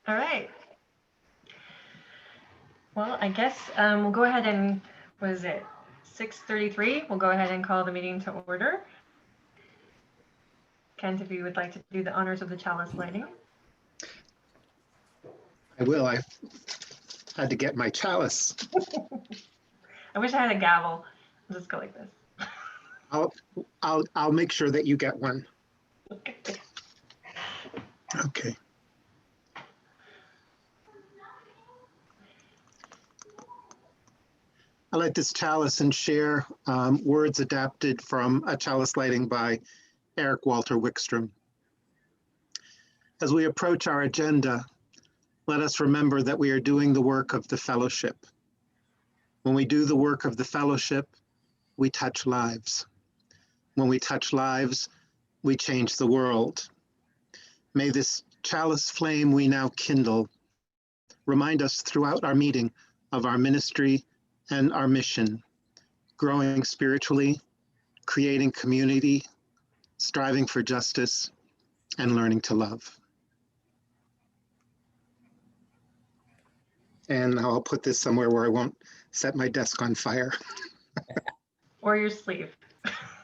All right. Well, I guess we'll go ahead and, what is it, 6:33? We'll go ahead and call the meeting to order. Kent, if you would like to do the honors of the chalice lighting. I will. I had to get my chalice. I wish I had a gavel. I'll just go like this. I'll make sure that you get one. Okay. Okay. I light this chalice and share words adapted from A Chalice Lighting by Eric Walter Wickstrom. As we approach our agenda, let us remember that we are doing the work of the fellowship. When we do the work of the fellowship, we touch lives. When we touch lives, we change the world. May this chalice flame we now kindle remind us throughout our meeting of our ministry and our mission, growing spiritually, creating community, striving for justice, and learning to love. And I'll put this somewhere where I won't set my desk on fire. Or your sleeve.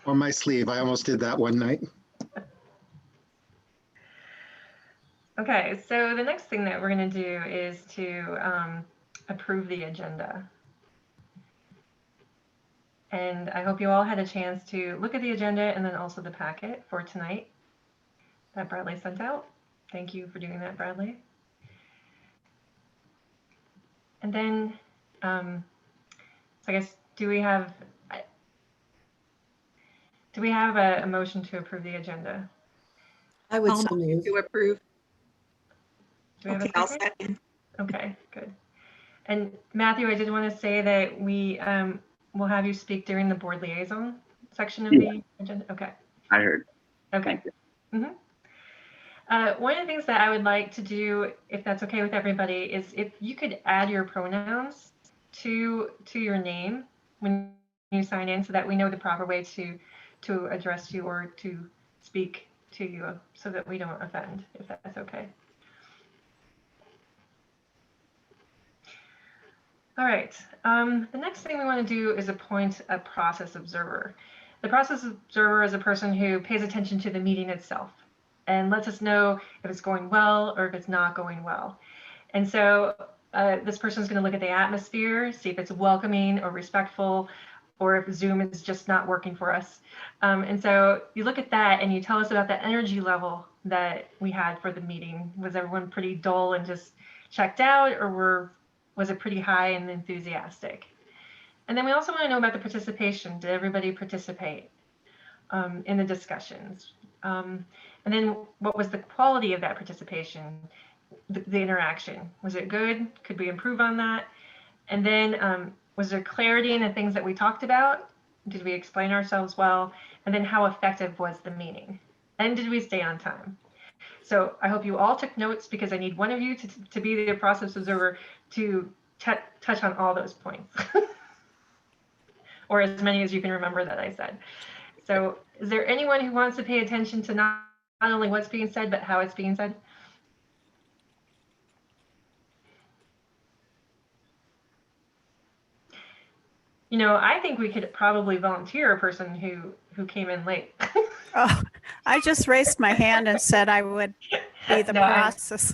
Or my sleeve. I almost did that one night. Okay, so the next thing that we're going to do is to approve the agenda. And I hope you all had a chance to look at the agenda and then also the packet for tonight that Bradley sent out. Thank you for doing that, Bradley. And then, so I guess, do we have a motion to approve the agenda? I would I'll so move. to approve. Do we have Okay, a I'll second? second. Okay, good. And Matthew, I did want to say that we will have you speak during the board liaison section of the agenda. Okay. I heard. Okay. Mm-hmm. One of the things that I would like to do, if that's okay with everybody, is if you could add your pronouns to your name when you sign in, so that we know the proper way to address you or to speak to you, so that we don't offend, if that's okay. All right. The next thing we want to do is appoint a process observer. The process observer is a person who pays attention to the meeting itself and lets us know if it's going well or if it's not going well. And so this person is going to look at the atmosphere, see if it's welcoming or respectful, or if Zoom is just not working for us. And so you look at that and you tell us about the energy level that we had for the meeting. Was everyone pretty dull and just checked out, or was it pretty high and enthusiastic? And then we also want to know about the participation. Did everybody participate in the discussions? And then what was the quality of that participation, the interaction? Was it good? Could we improve on that? And then was there clarity in the things that we talked about? Did we explain ourselves well? And then how effective was the meeting? And did we stay on time? So I hope you all took notes, because I need one of you to be the process observer to touch on all those points. Or as many as you can remember that I said. So is there anyone who wants to pay attention to not only what's being said, but how it's being said? You know, I think we could probably volunteer a person who came in late. Oh, I just raised my hand and said I would be the No, process.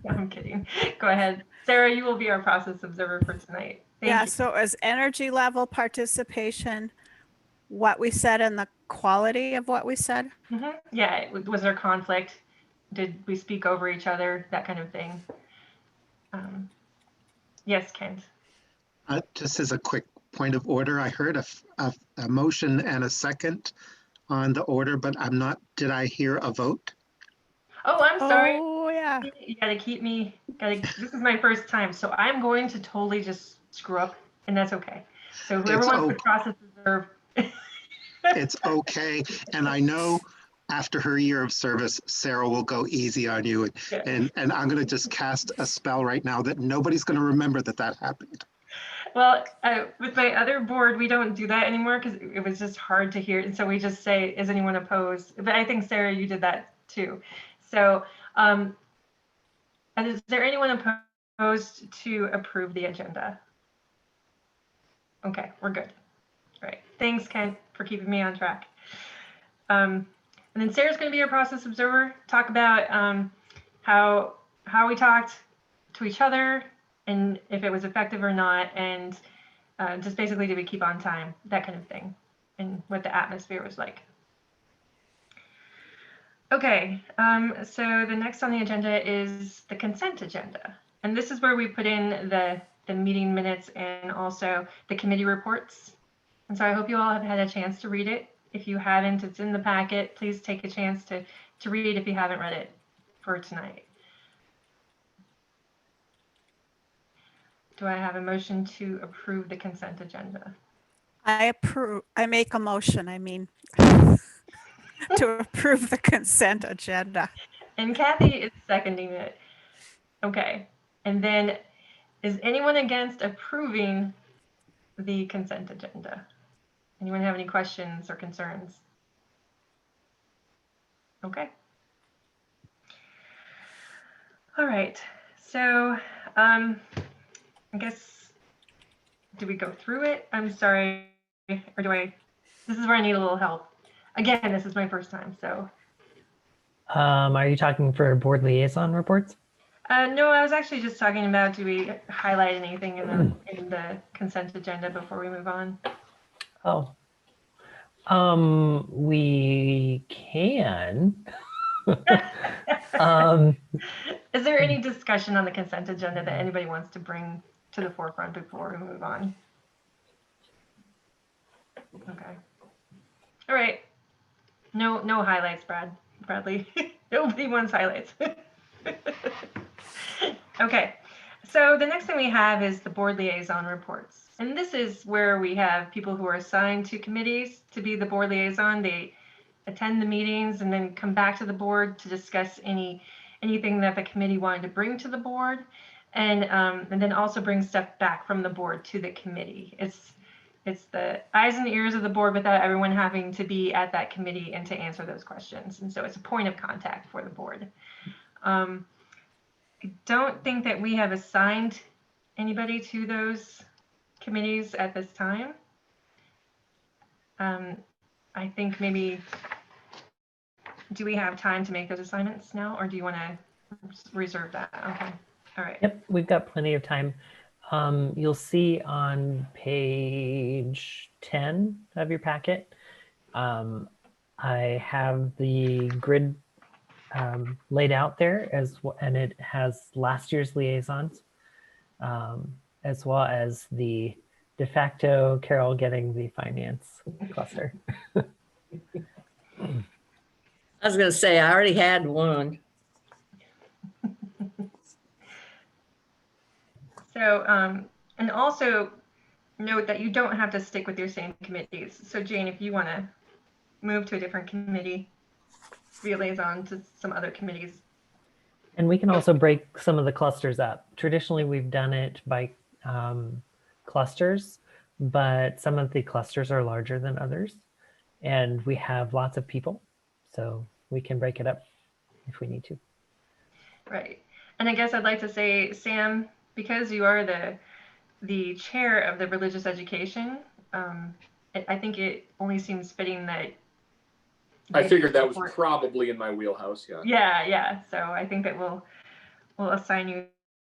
I'm kidding. Go ahead. Sarah, you will be our process observer for tonight. Thank you. So as energy level, participation, what we said, and the quality of what we said. Mm-hmm. Yeah, was there conflict? Did we speak over each other? That kind of thing. Yes, Kent. Just as a quick point of order, I heard a motion and a second on the order, but I'm not, did I hear a vote? Oh, I'm sorry. Oh, yeah. You gotta keep me, this is my first time, so I'm going to totally just screw up, and that's okay. So whoever wants to process observe. It's okay. And I know after her year of service, Sarah will go easy on you. And I'm going to just cast a spell right now that nobody's going to remember that happened. Well, with my other board, we don't do that anymore because it was just hard to hear. And so we just say, is anyone opposed? But I think, Sarah, you did that too. So, and is there anyone opposed to approve the agenda? Okay, we're good. All right. Thanks, Kent, for keeping me on track. And then Sarah's going to be our process observer, talk about how we talked to each other and if it was effective or not, and just basically did we keep on time, that kind of thing, and what the atmosphere was like. Okay, so the next on the agenda is the consent agenda. And this is where we put in the meeting minutes and also the committee reports. And so I hope you all have had a chance to read it. If you haven't, it's in the packet. Please take a chance to read if you haven't read it for tonight. Do I have a motion to approve the consent agenda? I make a motion, to approve the consent agenda. And Kathy is seconding it. Okay. And then is anyone against approving the consent agenda? Anyone have any questions or concerns? Okay. All right. So I guess, do we go through it? I'm sorry. Or do I? This is where I need a little help. Again, this is my first time, so. Are you talking for board liaison reports? No, I was actually just talking about, do we highlight anything in the consent agenda before we move on? Oh, we can. Is there any discussion on the consent agenda that anybody wants to bring to the forefront before we move on? Okay. All right. No highlights, Bradley. Nobody wants highlights. Okay. So the next thing we have is the board liaison reports. And this is where we have people who are assigned to committees to be the board liaison. They attend the meetings and then come back to the board to discuss anything that the committee wanted to bring to the board, and then also bring stuff back from the board to the committee. It's the eyes and ears of the board without everyone having to be at that committee and to answer those questions. And so it's a point of contact for the board. I don't think that we have assigned anybody to those committees at this time. I think maybe, do we have time to make those assignments now, or do you want to reserve that? Okay. All right. Yep, we've got plenty of time. You'll see on page 10 of your packet, I have the grid laid out there and it has last year's liaisons, as well as the de facto Carol getting the finance cluster. I was going to say, I already had one. So, and also note that you don't have to stick with your same committees. So Jane, if you want to move to a different committee, be a liaison to some other committees. And we can also break some of the clusters up. Traditionally, we've done it by clusters, but some of the clusters are larger than others. And we have lots of people, so we can break it up if we need to. Right. And I guess I'd like to say, Sam, because you are the chair of the religious education, I think it only seems fitting that. I figured that was probably in my wheelhouse. Yeah. Yeah. So I think that we'll assign you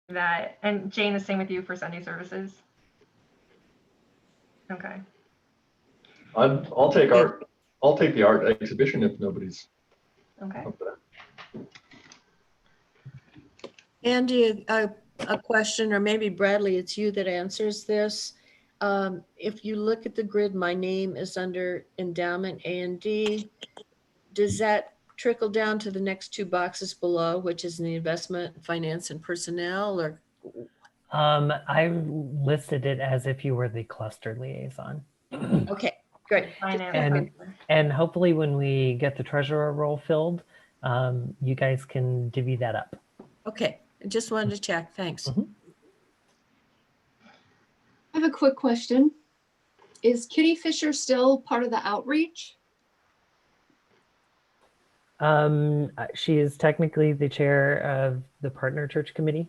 that. And Jane, the same with you for Sunday services. Okay. I'll take art. I'll take the art exhibition if nobody's Okay. up there. Andy, a question, or maybe Bradley, it's you that answers this. If you look at the grid, my name is under endowment A&D. Does that trickle down to the next two boxes below, which is in the investment, finance, and personnel? Or I listed it as if you were the cluster liaison. okay, great. Finance. And hopefully when we get the treasurer role filled, you guys can divvy that up. Okay, I just wanted to check. Thanks. Mhm. I have a quick question. Is Kitty Fisher still part of the outreach? She is technically the chair of the Partner Church Committee.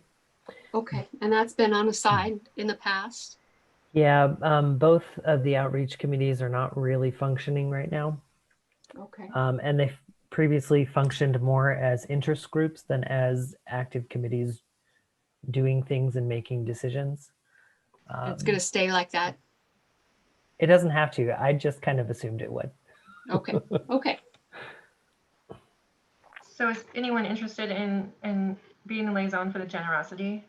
Okay, and that's been on the side in the past. Yeah, both of the outreach committees are not really functioning right now. Okay, And they've previously functioned more as interest groups than as active committees doing things and making decisions. it's going to stay like that. It doesn't have to. I just kind of assumed it would. Okay, okay. So is anyone interested in being the liaison for the generosity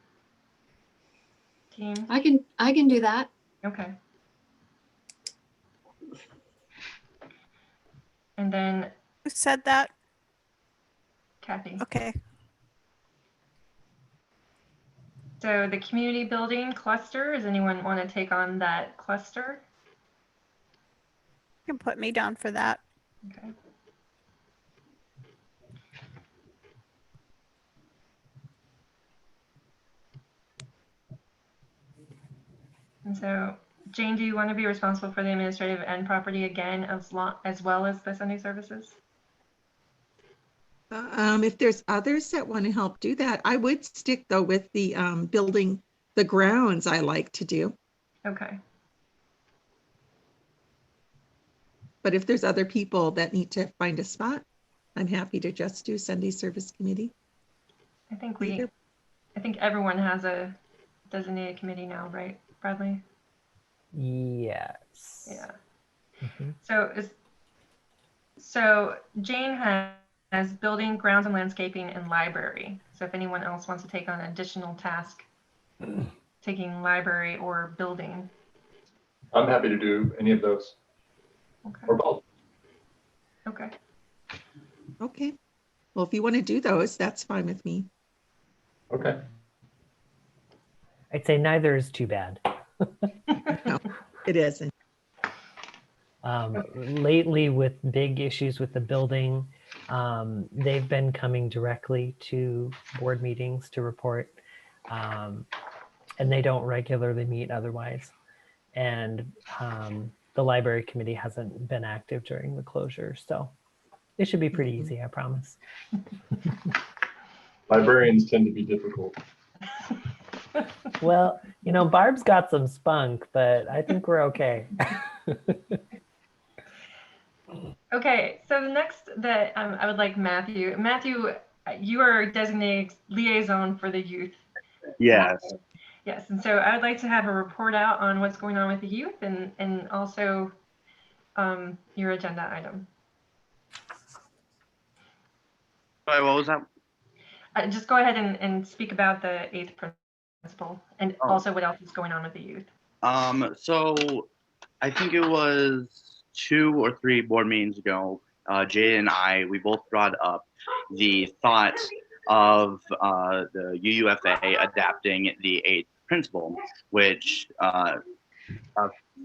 team? I can do that. Okay. And then Who said that? Kathy. Okay. So the community building cluster, does anyone want to take on that cluster? You can put me down for that. Okay. And so, Jane, do you want to be responsible for the administrative and property again, as well as the Sunday services? If there's others that want to help do that, I would stick though with the building the grounds I like to do. Okay. But if there's other people that need to find a spot, I'm happy to just do Sunday service committee. I think Either. I think everyone has a designated committee now, right, Bradley? Yes. Yeah. Mhm. So Jane has building, grounds and landscaping, and library. So if anyone else wants to take on an additional task, taking library or building. I'm happy to do any of those Okay. or both. Okay. Okay. Well, if you want to do those, that's fine with me. Okay. I'd say neither is too bad. No, it isn't. Lately, with big issues with the building, they've been coming directly to board meetings to report, and they don't regularly meet otherwise. And the library committee hasn't been active during the closure, so it should be pretty easy, I promise. Librarians tend to be difficult. Well, you know, Barb's got some spunk, but I think we're okay. Okay, so the next that I would like Matthew. Matthew, you are designated liaison for the youth. Yes. Yes, and so I would like to have a report out on what's going on with the youth and also your agenda item. Sorry, what was that? Just go ahead and speak about the 8th principle and Oh. also what else is going on with the youth. So I think it was 2 or 3 board meetings ago, Jay and we both brought up the thought of the UUFA adapting the 8th principle, which a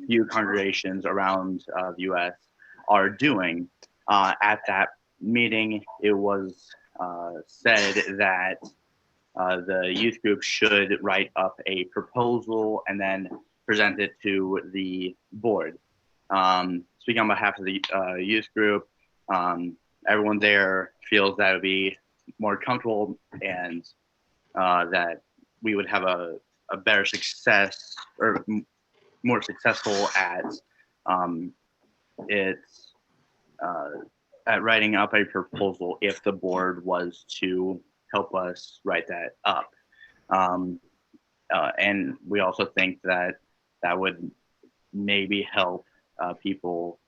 few congregations around the U.S. are doing. At that meeting, it was said that the youth group should write up a proposal and then present it to the board. Speaking on behalf of the youth group, everyone there feels that it would be more comfortable and that we would have a better success or more successful at at writing up a proposal if the board was to help us write that up. And we also think that that would maybe help people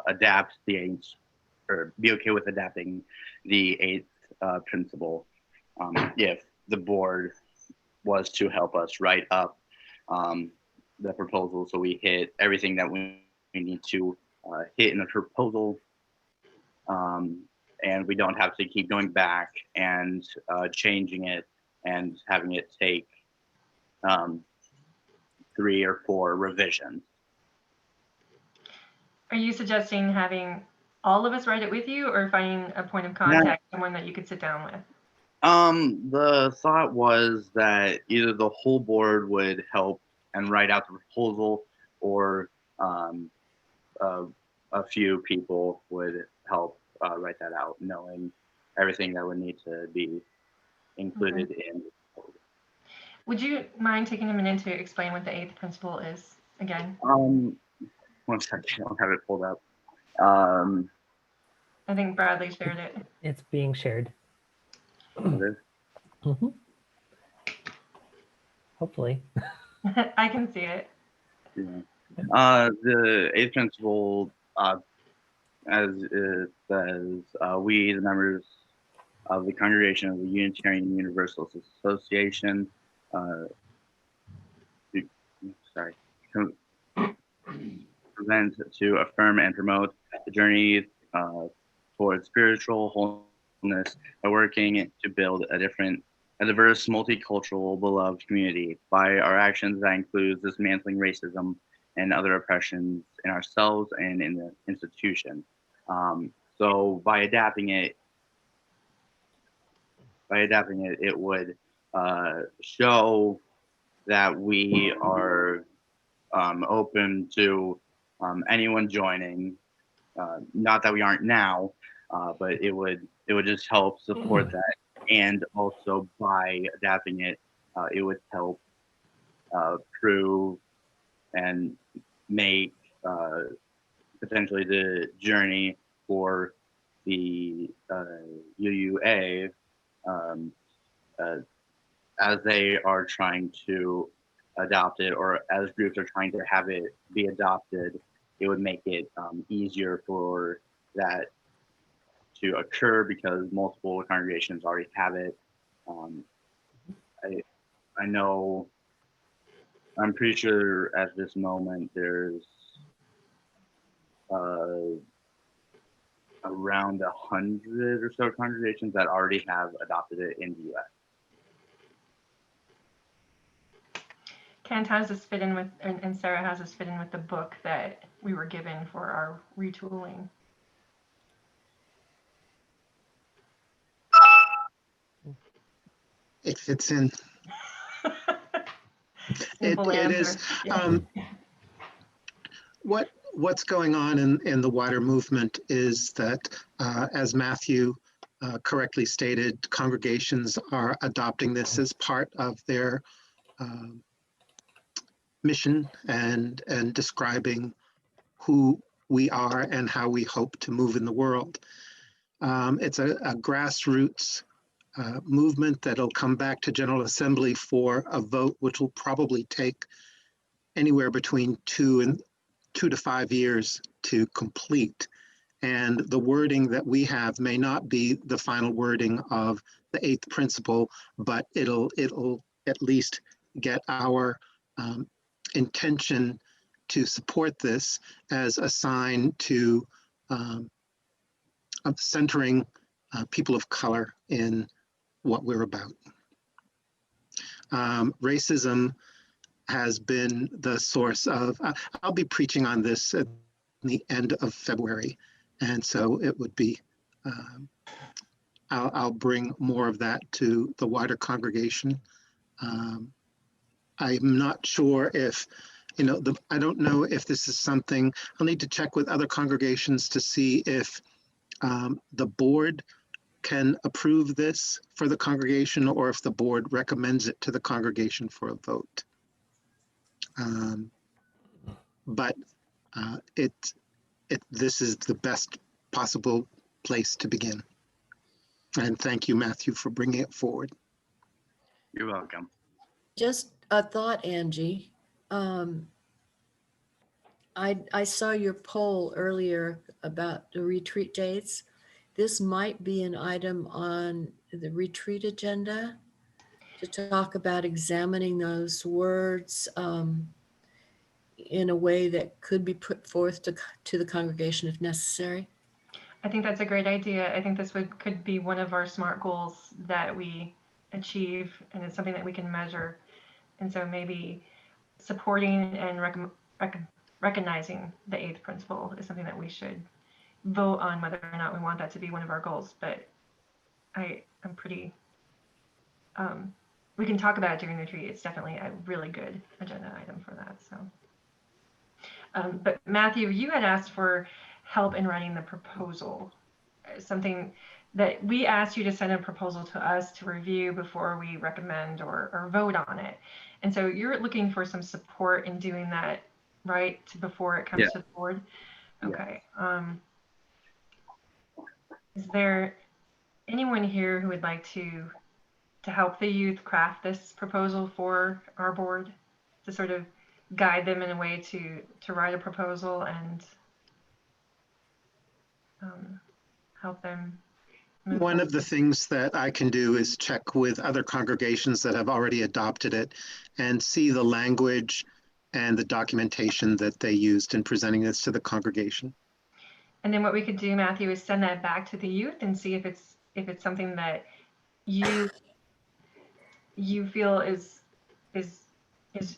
adapt the 8th or be okay with adapting the 8th principle if the board was to help us write up the proposal so we hit everything that we need to hit in the proposal, and we don't have to keep going back and changing it and having it take 3 or 4 revisions. Are you suggesting having all of us write it with you or finding a point of contact, someone that you could sit down with? The thought was that either the whole board would help and write out the proposal, or a few people would help write that out, knowing everything that would need to be included in. Would you mind taking a minute to explain what the 8th principle is again? 1 second, I don't have it pulled up. I think Bradley shared it. It's being shared. What is- Mhm. Hopefully. I can see it. Yeah. The 8th principle, as it says, we, the members of the Congregation of the Unitarian Universalist Association, prevent to affirm and promote the journey towards spiritual wholeness by working to build a diverse, multicultural, beloved community. By our actions, that includes dismantling racism and other oppressions in ourselves and in the institution. So by adapting it, it would show that we are open to anyone joining. Not that we aren't now, but it would just help support that. And also by adapting it, it would help prove and make potentially the journey for the UUA as they are trying to adopt it, or as groups are trying to have it be adopted, it would make it easier for that to occur because multiple congregations already have it. I know, I'm pretty sure at this moment there's around 100 or so congregations that already have adopted it in the US. Kent, how does this fit in with, and Sarah, how does this fit in with the book that we were given for our retooling? It fits in. Simple It answer. is. Yeah. What's going on in the wider movement is that, as Matthew correctly stated, congregations are adopting this as part of their mission and describing who we are and how we hope to move in the world. It's a grassroots movement that'll come back to General Assembly for a vote, which will probably take anywhere between 2 to 5 years to complete. And the wording that we have may not be the final wording of the 8th principle, but it'll at least get our intention to support this as a sign to of centering people of color in what we're about. Racism has been the source of, I'll be preaching on this at the end of February. And so it would be, I'll bring more of that to the wider congregation. I'm not sure if, I don't know if this is something, I'll need to check with other congregations to see if the board can approve this for the congregation or if the board recommends it to the congregation for a vote. But this is the best possible place to begin. And thank you, Matthew, for bringing it forward. You're welcome. Just a thought, Angie. I saw your poll earlier about the retreat dates. This might be an item on the retreat agenda to talk about examining those words in a way that could be put forth to the congregation if necessary. I think that's a great idea. I think this could be one of our SMART goals that we achieve, and it's something that we can measure. And so maybe supporting and recognizing the 8th principle is something that we should vote on whether or not we want that to be one of our goals. But I'm pretty, we can talk about it during the retreat. It's definitely a really good agenda item for that. So, but Matthew, you had asked for help in writing the proposal. something that we asked you to send a proposal to us to review before we recommend or vote on it. And so you're looking for some support in doing that, right? Before it comes Yeah. to the board? Yeah. Okay. Is there anyone here who would like to help the youth craft this proposal for our board, to sort of guide them in a way to write a proposal and help them move One of the forward? things that I can do is check with other congregations that have already adopted it and see the language and the documentation that they used in presenting this to the congregation. And then what we could do, Matthew, is send that back to the youth and see if it's something that you feel is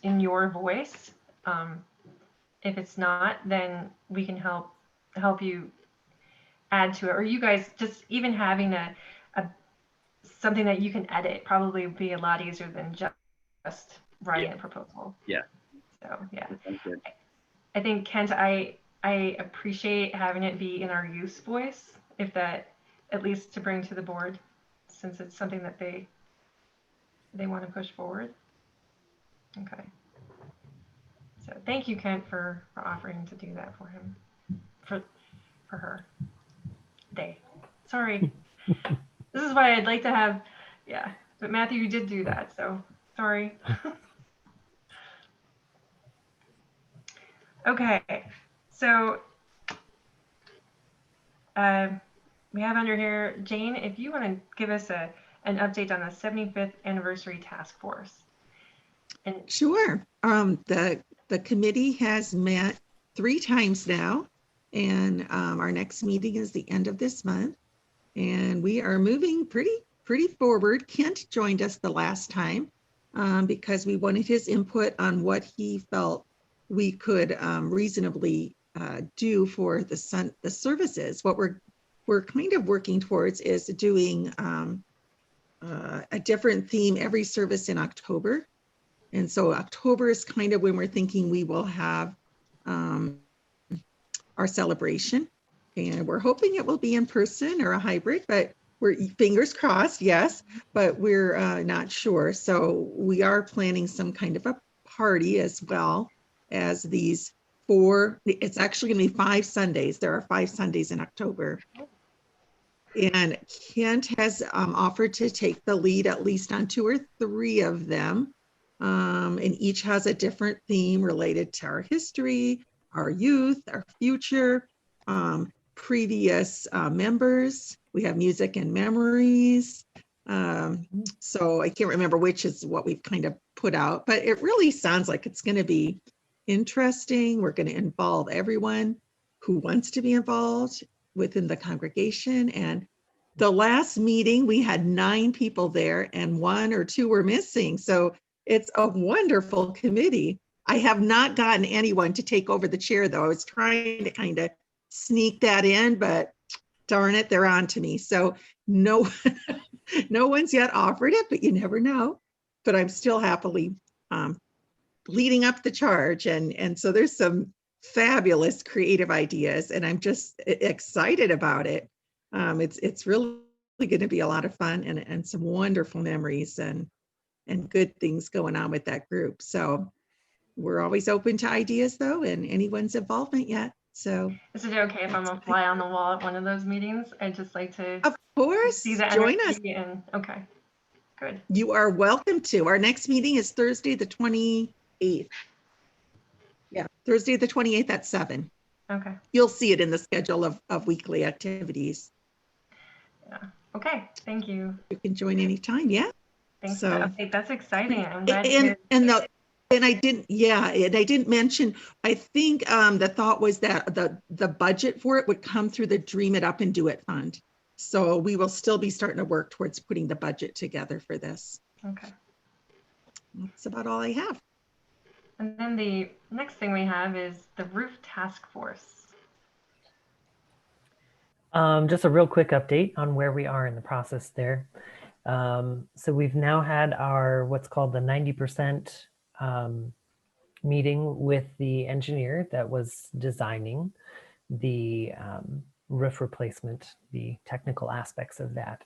in your voice. If it's not, then we can help you add to it, or you guys just even having a something that you can edit probably would be a lot easier than just writing a proposal. Yeah. So yeah, Sounds good. I think Kent, I appreciate having it be in our youth's voice, if that, at least to bring to the board, since it's something that they want to push forward. Okay. So thank you, Kent, for offering to do that for him, for her. They. Sorry. This is why I'd like to have, yeah. But Matthew, you did do that, so sorry. Okay. So we have under here, Jane, if you want to give us an update on the 75th anniversary task force. And Sure. The committee has met 3 times now, and our next meeting is the end of this month. And we are moving pretty forward. Kent joined us the last time because we wanted his input on what he felt we could reasonably do for the services. What we're kind of working towards is doing a different theme every service in October. And so October is kind of when we're thinking we will have our celebration. And we're hoping it will be in person or a hybrid, but we're fingers crossed, yes, but we're not sure. So we are planning some kind of a party as well as these 4, it's actually gonna be 5 Sundays. There are 5 Sundays in October. And Kent has offered to take the lead at least on 2 or 3 of them. And each has a different theme related to our history, our youth, our future, previous members. We have music and memories. So I can't remember which is what we've kind of put out, but it really sounds like it's going to be interesting. We're going to involve everyone who wants to be involved within the congregation. And the last meeting, we had 9 people there and 1 or 2 were missing. So it's a wonderful committee. I have not gotten anyone to take over the chair, though. I was trying to kind of sneak that in, but darn it, they're on to me. So no, no one's yet offered it, but you never know. But I'm still happily leading up the charge. And so there's some fabulous creative ideas, and I'm just excited about it. It's really going to be a lot of fun and some wonderful memories and good things going on with that group. So we're always open to ideas, though, and anyone's involvement yet. So is it okay if I'm a fly on the wall at one of those meetings? I'd just like to of course see the join us. And okay, good. You are welcome to. Our next meeting is Thursday the 28th. Yeah, Thursday the 28th at 7. Okay. You'll see it in the schedule of weekly activities. Yeah. Okay. Thank you. You can join anytime. Yeah. Thanks So- for the update. That's exciting. I'm glad to hear. And I didn't mention, I think the thought was that the budget for it would come through the Dream It Up and Do It Fund. So we will still be starting to work towards putting the budget together for this. Okay. That's about all I have. And then the next thing we have is the roof task force. Just a real quick update on where we are in the process there. So we've now had our what's called the 90% meeting with the engineer that was designing the roof replacement, the technical aspects of that.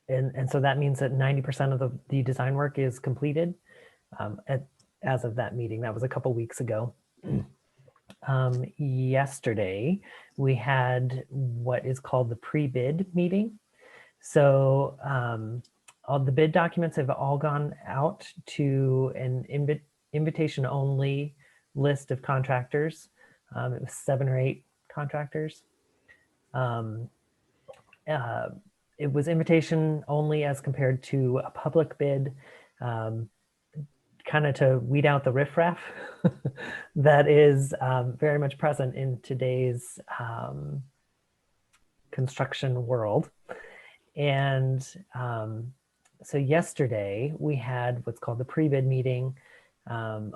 And so that means that 90% of the design work is completed as of that meeting. That was a couple weeks ago. Yesterday, we had what is called the pre-bid meeting. So all the bid documents have all gone out to an invitation only list of contractors. It was 7 or 8 contractors. It was invitation only as compared to a public bid, kind of to weed out the riffraff that is very much present in today's construction world. And so yesterday we had what's called the pre-bid meeting,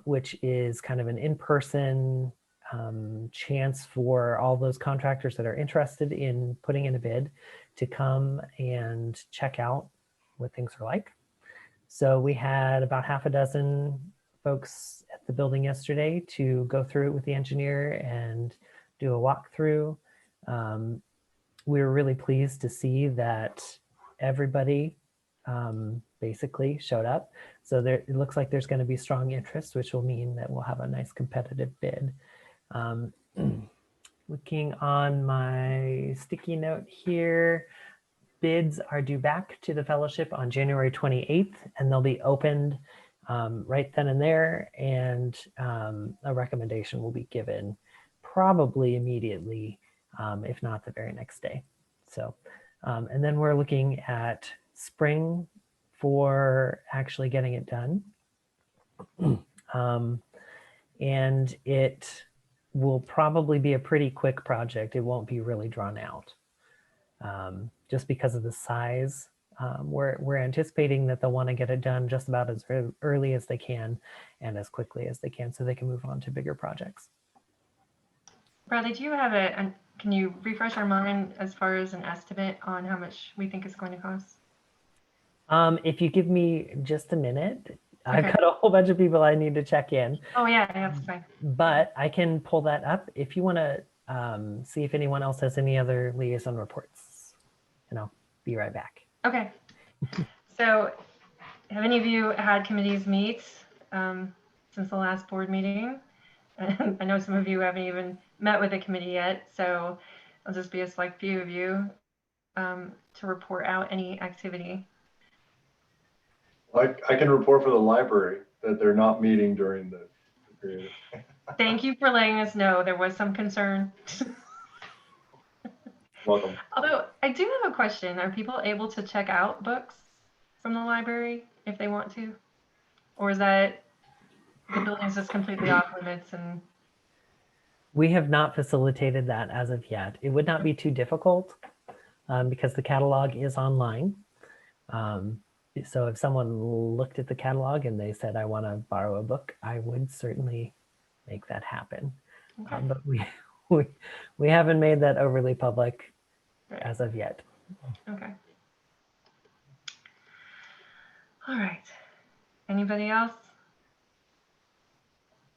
which is kind of an in-person chance for all those contractors that are interested in putting in a bid to come and check out what things are like. So we had about half a dozen folks at the building yesterday to go through it with the engineer and do a walkthrough. We were really pleased to see that everybody basically showed up. So it looks like there's going to be strong interest, which will mean that we'll have a nice competitive bid. Looking on my sticky note here, bids are due back to the fellowship on January 28th, and they'll be opened right then and there, and a recommendation will be given probably immediately, if not the very next day. So, and then we're looking at spring for actually getting it done. And it will probably be a pretty quick project. It won't be really drawn out. Just because of the size. We're anticipating that they'll want to get it done just about as early as they can and as quickly as they can so they can move on to bigger projects. Bradley, do you have can you refresh our mind as far as an estimate on how much we think it's going to cost? If you give me just a minute, I've got a whole bunch of people I need to check in. Oh yeah, that's fine. But I can pull that up if you want to see if anyone else has any other liaison reports, and I'll be right back. Okay. So have any of you had committees meet since the last board meeting? I know some of you haven't even met with the committee yet, so I'll just be a select few of you to report out any activity. I can report for the library that they're not meeting during the period. Thank you for letting us know. There was some concern. Welcome. Although I do have a question. Are people able to check out books from the library if they want to? Or is that the building's just completely off limits? And we have not facilitated that as of yet. It would not be too difficult because the catalog is online. So if someone looked at the catalog and they said, I want to borrow a book, I would certainly make that happen. okay. But we haven't made that overly public Right. as of yet. Okay. All right. Anybody else?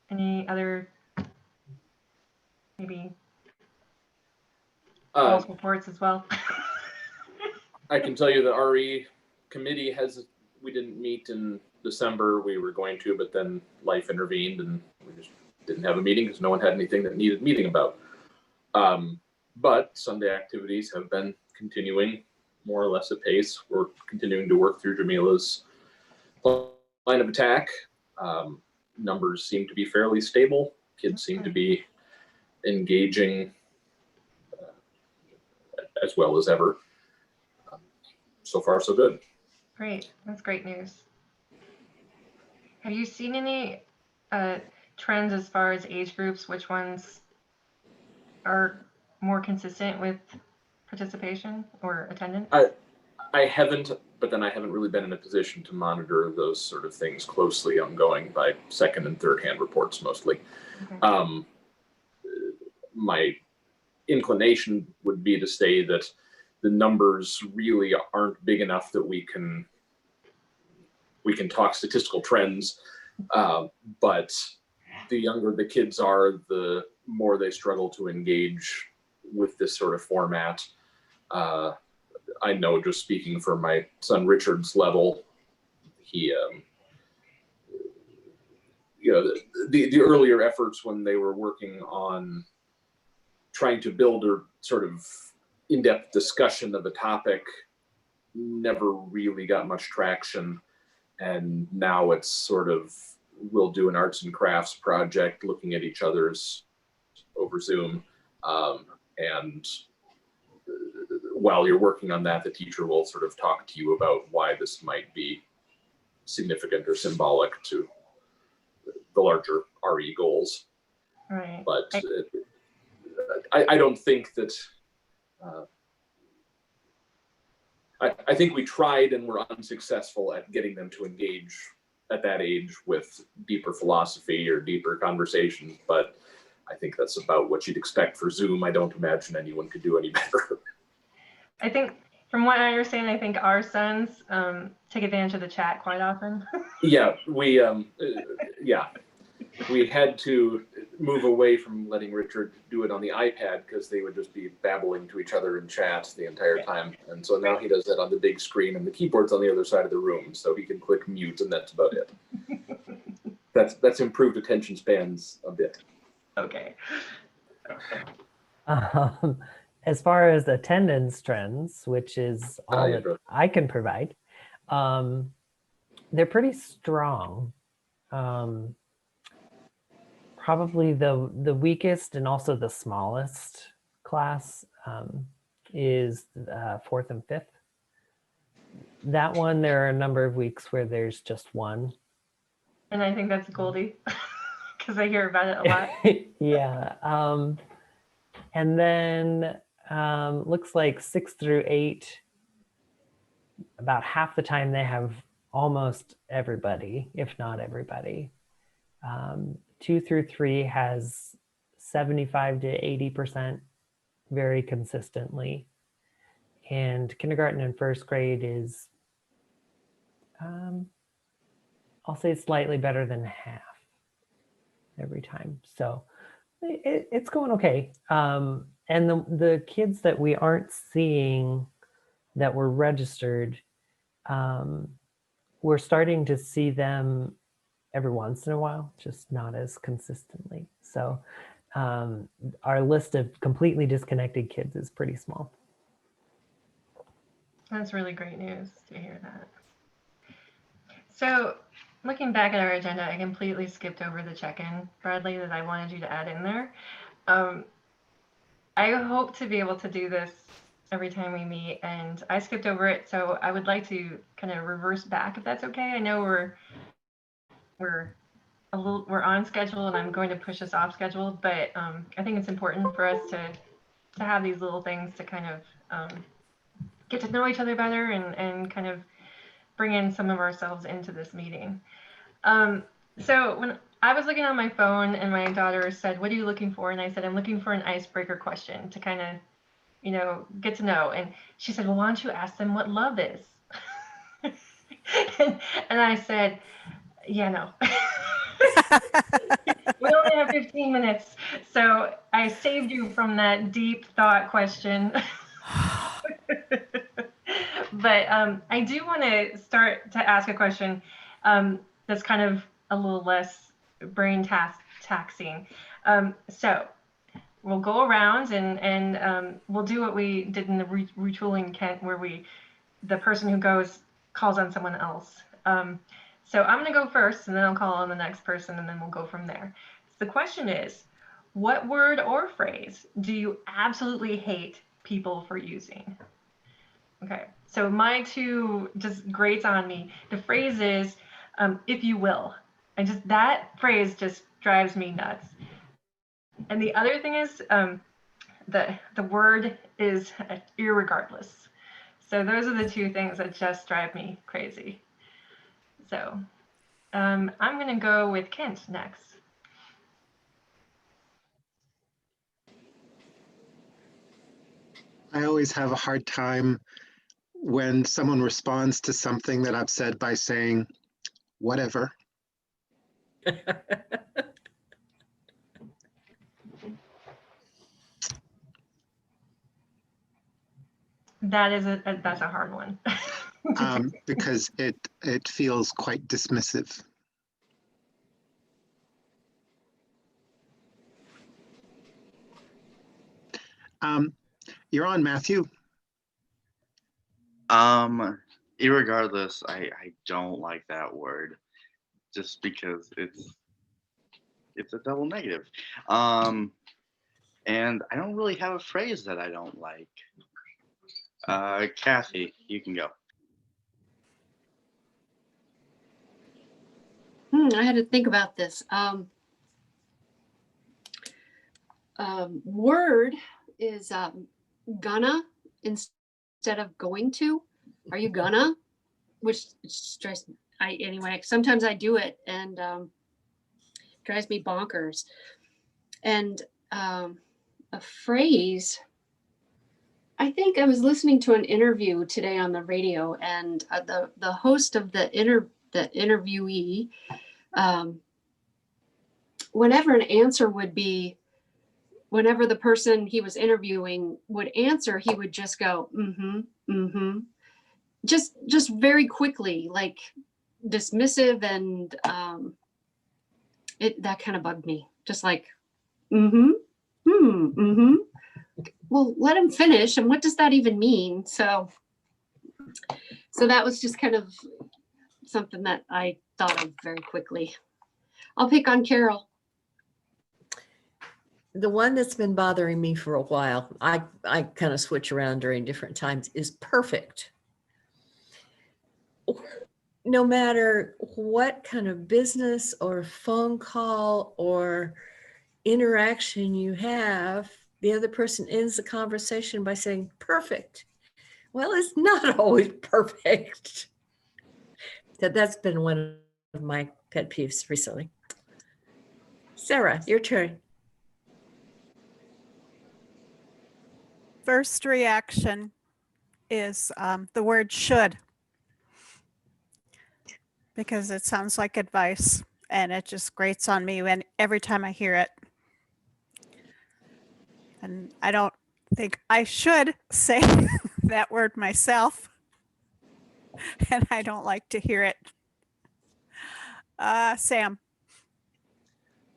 Any other maybe false reports as well? I can tell you the RE committee we didn't meet in December. We were going to, but then life intervened and we just didn't have a meeting because no one had anything that needed meeting about. But Sunday activities have been continuing more or less at pace. We're continuing to work through Jamila's line of attack. Numbers seem to be fairly stable. Kids seem to be engaging as well as ever. So far, so good. Great. That's great news. Have you seen any trends as far as age groups? Which ones are more consistent with participation or attendance? I haven't, but then I haven't really been in a position to monitor those sort of things closely. I'm going by second and third hand reports mostly. Okay. My inclination would be to say that the numbers really aren't big enough that we can talk statistical trends. But the younger the kids are, the more they struggle to engage with this sort of format. I know, just speaking for my son Richard's level, he, the earlier efforts when they were working on trying to build a sort of in-depth discussion of a topic never really got much traction. And now it's sort of, we'll do an arts and crafts project looking at each other's over Zoom. And while you're working on that, the teacher will sort of talk to you about why this might be significant or symbolic to the larger RE goals. Right. But I don't think that, I think we tried and were unsuccessful at getting them to engage at that age with deeper philosophy or deeper conversations, but I think that's about what you'd expect for Zoom. I don't imagine anyone could do any better. I think, from what I understand, I think our sons take advantage of the chat quite often. Yeah, we had to move away from letting Richard do it on the iPad because they would just be babbling to each other in chat the entire time. And so now he does that on the big screen, and the keyboard's on the other side of the room, so he can click mute, and that's about it. That's improved attention spans a bit. Okay. As far as attendance trends, which is all yeah, that I can provide, they're pretty strong. Probably the weakest and also the smallest class is 4th and 5th. That one, there are a number of weeks where there's just one. And I think that's Goldie, because I hear about it a lot. Yeah. And then looks like 6 through 8, about half the time they have almost everybody, if not everybody. 2 through 3 has 75 to 80% very consistently. And kindergarten and first grade is, I'll say slightly better than half every time. So it's going okay. And the kids that we aren't seeing that were registered, we're starting to see them every once in a while, just not as consistently. So our list of completely disconnected kids is pretty small. That's really great news to hear that. So looking back at our agenda, I completely skipped over the check-in, Bradley, that I wanted you to add in there. I hope to be able to do this every time we meet, and I skipped over it, so I would like to kind of reverse back, if that's okay. I know we're on schedule, and I'm going to push us off schedule, but I think it's important for us to have these little things to kind of get to know each other better and kind of bring in some of ourselves into this meeting. So when I was looking on my phone and my daughter said, "What are you looking for?" And I said, "I'm looking for an icebreaker question to kind of, get to know." And she said, "Well, why don't you ask them what love is?" and I said, "Yeah, no." We only have 15 minutes. So I saved you from that deep thought question. But I do want to start to ask a question that's kind of a little less brain taxing. So we'll go around and we'll do what we did in the retooling Kent, where the person who goes calls on someone else. So I'm going to go first, and then I'll call on the next person, and then we'll go from there. So the question is, what word or phrase do you absolutely hate people for using? Okay, so my two just grates on me. The phrase is, if you will. And just that phrase just drives me nuts. And the other thing is, the word is irregardless. So those are the two things that just drive me crazy. So I'm going to go with Kent next. I always have a hard time when someone responds to something that I've said by saying, whatever. That's a hard one. Because it feels quite dismissive. You're on, Matthew. Irregardless, I don't like that word just because it's a double negative. And I don't really have a phrase that I don't like. Kathy, you can go. I had to think about this. Word is gonna instead of going to. Are you gonna? Which stress anyway. Sometimes I do it and drives me bonkers. And a phrase. I think I was listening to an interview today on the radio, and the host of the interviewee, whenever an answer would be, whenever the person he was interviewing would answer, he would just go, just very quickly, like dismissive, and that kind of bugged me. Just like, well, let him finish. And what does that even mean? So that was just kind of something that I thought of very quickly. I'll pick on Carol. The one that's been bothering me for a while, I kind of switch around during different times, is perfect. No matter what kind of business or phone call or interaction you have, the other person ends the conversation by saying perfect. Well, it's not always perfect. That's been one of my pet peeves recently. Sarah, your turn. First reaction is the word should, because it sounds like advice and it just grates on me when every time I hear it. And I don't think I should say that word myself, and I don't like to hear it. Sam.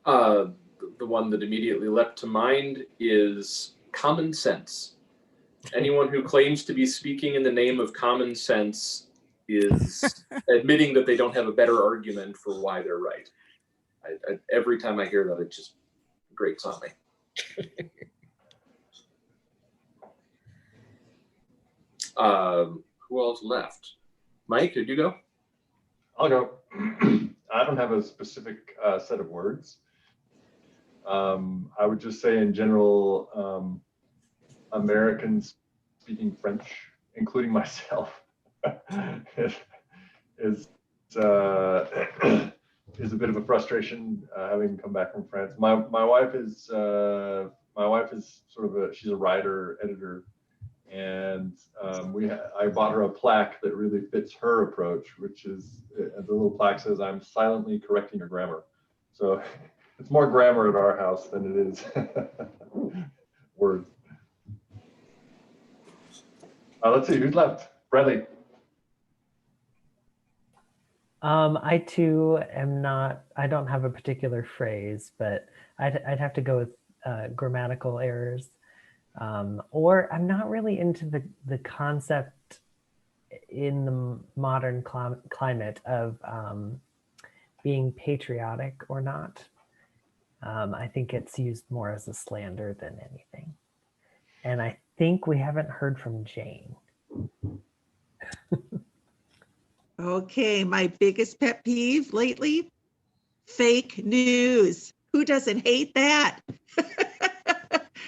The one that immediately leapt to mind is common sense. Anyone who claims to be speaking in the name of common sense is admitting that they don't have a better argument for why they're right. Every time I hear that, it just grates on me. Who else left? Mike, did you go? I'll go. I don't have a specific set of words. I would just say in general, Americans speaking French, including myself, is a bit of a frustration having come back from France. My wife is sort of she's a writer, editor, and I bought her a plaque that really fits her approach, which is the little plaque says, "I'm silently correcting your grammar." So it's more grammar at our house than it is words. Let's see who's left. Bradley. I too am not. I don't have a particular phrase, but I'd have to go with grammatical errors. Or I'm not really into the concept in the modern climate of being patriotic or not. I think it's used more as a slander than anything. And I think we haven't heard from Jane. Okay, my biggest pet peeve lately, fake news. Who doesn't hate that?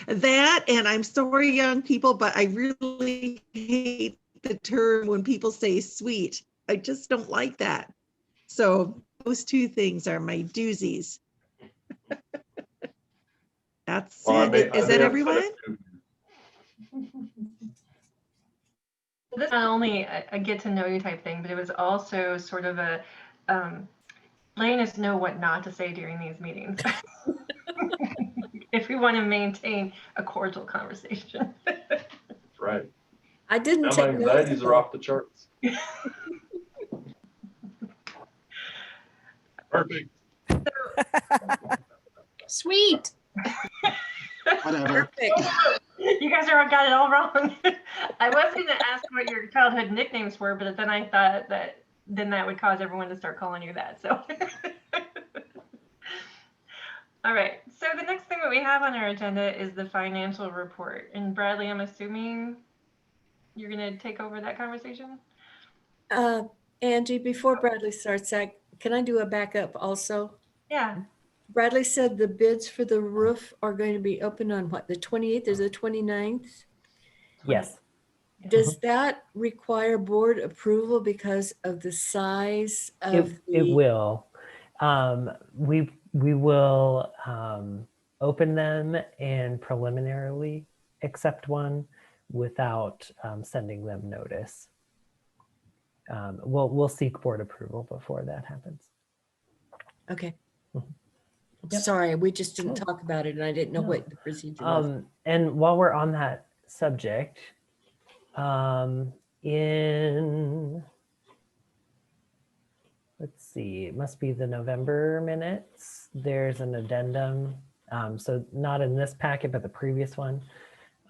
That, and I'm sorry, young people, but I really hate the term when people say sweet. I just don't like that. So those two things are my doozies. That's it. Is that everyone? This is not only a get to know you type thing, but it was also sort of a letting us know what not to say during these meetings. If we want to maintain a cordial conversation. That's right. I didn't Now my take notes. anxieties of are that. off the charts. Perfect. Sweet. Whatever. Perfect. You guys are got it all wrong. I was going to ask what your childhood nicknames were, but then I thought that then that would cause everyone to start calling you that. So, all right. So the next thing that we have on our agenda is the financial report. And Bradley, I'm assuming you're going to take over that conversation. Angie, before Bradley starts that, can I do a backup also? Yeah. Bradley said the bids for the roof are going to be open on what, the 28th or the 29th? Yes. Does that require board approval because of the size of It the? will. We will open them and preliminarily accept one without sending them notice. We'll seek board approval before that happens. Okay. Mhm. I'm Yep. sorry, we just didn't Oh. talk about it and I didn't know No. what the procedure was. And while we're on that subject, in let's see, it must be the November minutes. There's an addendum. So not in this packet, but the previous one,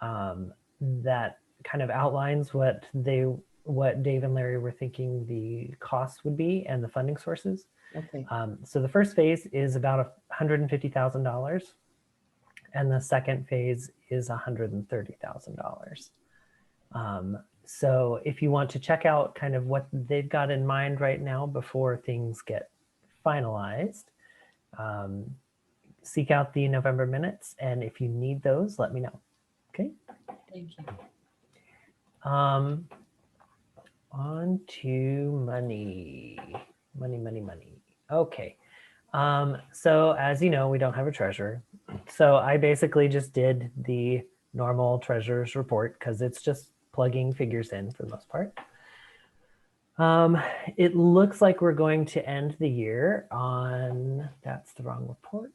that kind of outlines what Dave and Larry were thinking the cost would be and the funding sources. Okay. So the first phase is about $150,000, and the second phase is $130,000. So if you want to check out kind of what they've got in mind right now before things get finalized, seek out the November minutes, and if you need those, let me know. Okay. Thank you. On to money. Money. Okay. So as you know, we don't have a treasurer. So I basically just did the normal treasurer's report because it's just plugging figures in for the most part. It looks like we're going to end the year on, that's the wrong report,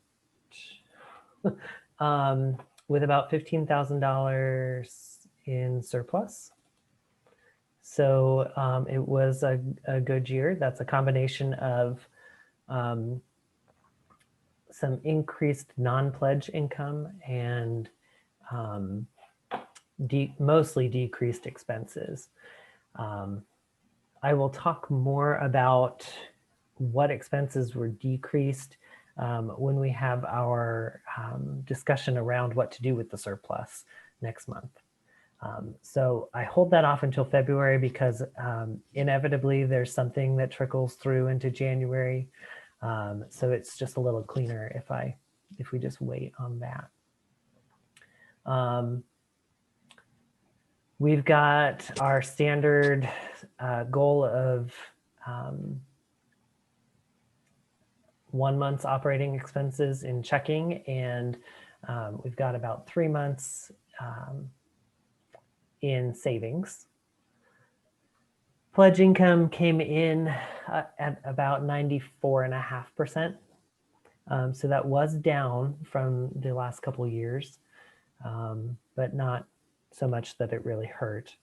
with about $15,000 in surplus. So it was a good year. That's a combination of some increased non-pledge income and mostly decreased expenses. I will talk more about what expenses were decreased when we have our discussion around what to do with the surplus next month. So I hold that off until February because inevitably there's something that trickles through into January. So it's just a little cleaner if we just wait on that. We've got our standard goal of 1 month's operating expenses in checking, and we've got about 3 months in savings. Pledge income came in at about 94.5%. So that was down from the last couple of years, but not so much that it really hurt.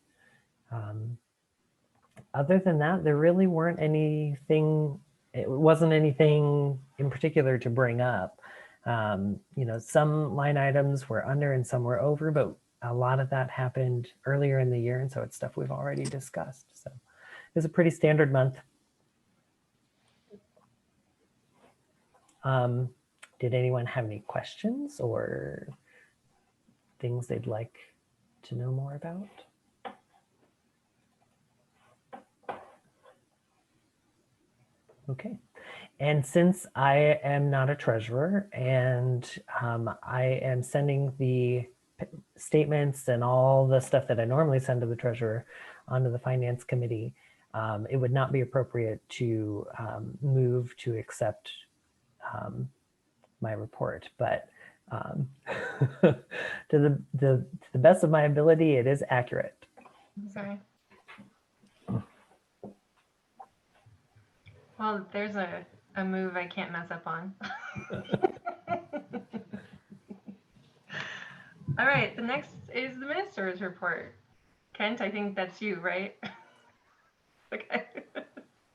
Other than that, there really weren't anything, it wasn't anything in particular to bring up. Some line items were under and some were over, but a lot of that happened earlier in the year. And so it's stuff we've already discussed. So it was a pretty standard month. Did anyone have any questions or things they'd like to know more about? Okay. And since I am not a treasurer and I am sending the statements and all the stuff that I normally send to the treasurer onto the finance committee, it would not be appropriate to move to accept my report, but to the best of my ability, it is accurate. Sorry. Well, there's a move I can't mess up on. All right, the next is the minister's report. Kent, I think that's you, right? Okay.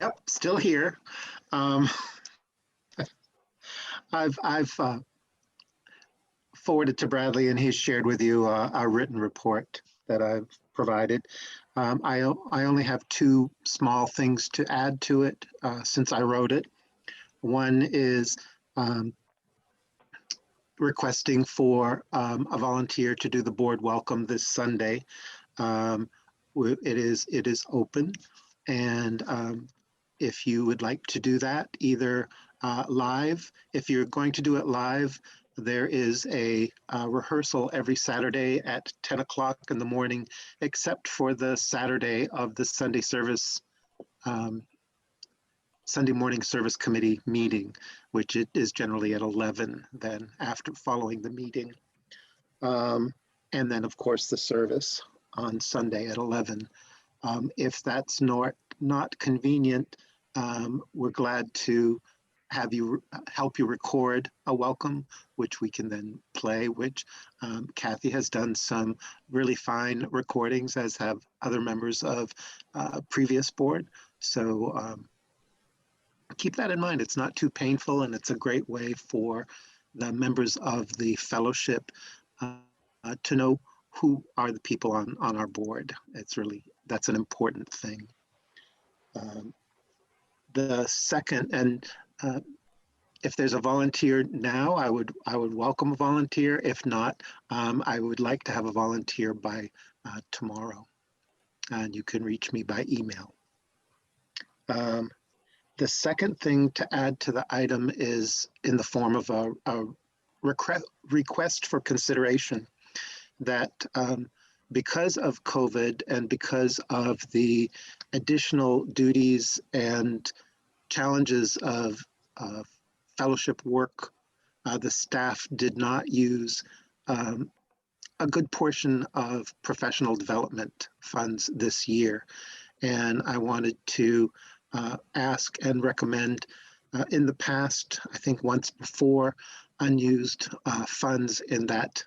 Yep, still here. Um, I've forwarded to Bradley, and he's shared with you our written report that I've provided. I only have two small things to add to it since I wrote it. One is requesting for a volunteer to do the board welcome this Sunday. It is open, and if you would like to do that, either live, if you're going to do it live, there is a rehearsal every Saturday at 10 o'clock in the morning, except for the Saturday of the Sunday service, Sunday morning service committee meeting, which it is generally at 11 then after following the meeting. And then of course the service on Sunday at 11. If that's not convenient, we're glad to have you help you record a welcome, which we can then play, which Kathy has done some really fine recordings, as have other members of previous board. So keep that in mind. It's not too painful, and it's a great way for the members of the fellowship to know who are the people on our board. That's an important thing. The second, and if there's a volunteer now, I would welcome a volunteer. If not, I would like to have a volunteer by tomorrow, and you can reach me by email. The second thing to add to the item is in the form of a request for consideration that because of COVID and because of the additional duties and challenges of fellowship work, the staff did not use a good portion of professional development funds this year. And I wanted to ask and recommend, in the past, I think once before, unused funds in that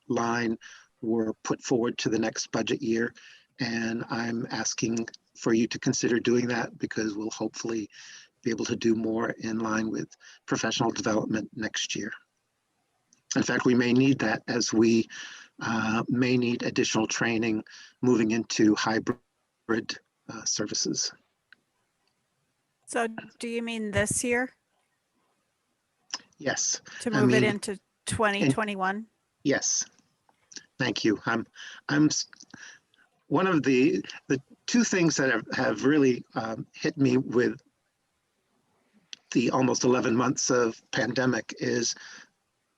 line were put forward to the next budget year. And I'm asking for you to consider doing that, because we'll hopefully be able to do more in line with professional development next year. In fact, we may need that, as we may need additional training moving into hybrid services. So do you mean this year Yes. to I move it mean, into 2021? Yes. Thank you. I'm one of the two things that have really hit me with the almost 11 months of pandemic is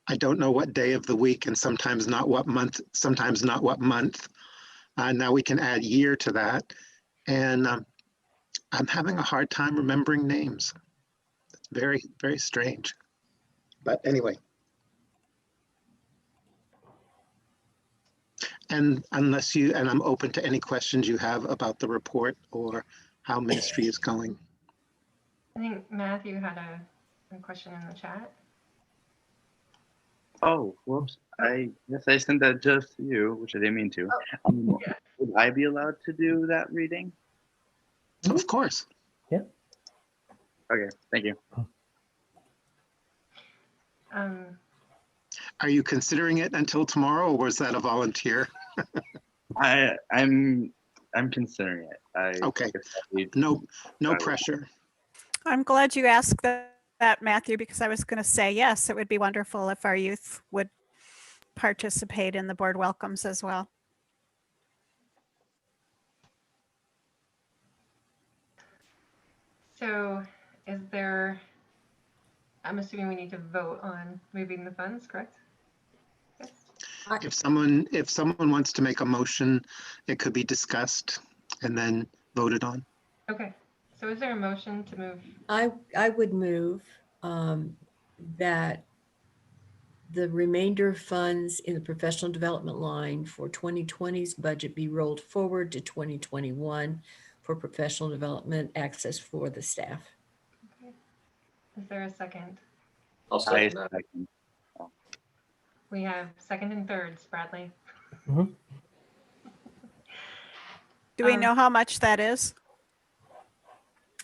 I don't know what day of the week, and sometimes not what month, sometimes not what month. Now we can add year to that. And I'm having a hard time remembering names. It's very, very strange. But anyway. And unless you, and I'm open to any questions you have about the report or how ministry is going. I think Matthew had a question in the chat. Oh, whoops. I guess I sent that just to you, which I didn't mean to. Yeah. Would I be allowed to do that reading? Of course. Okay, thank you. Are you considering it until tomorrow, or was that a volunteer? I'm considering it. Okay. Guess No pressure. I'm glad you asked that, Matthew, because I was going to say, yes, it would be wonderful if our youth would participate in the board welcomes as well. So is there, I'm assuming we need to vote on moving the funds, correct? Yes. If someone wants to make a motion, it could be discussed and then voted on. Okay. So is there a motion to move? I would move that the remainder funds in the professional development line for 2020's budget be rolled forward to 2021 for professional development access for the staff. Okay. Is there a second? I'll I second that. second. We have second and thirds, Bradley. Mhm. Do we Um, know how much that is?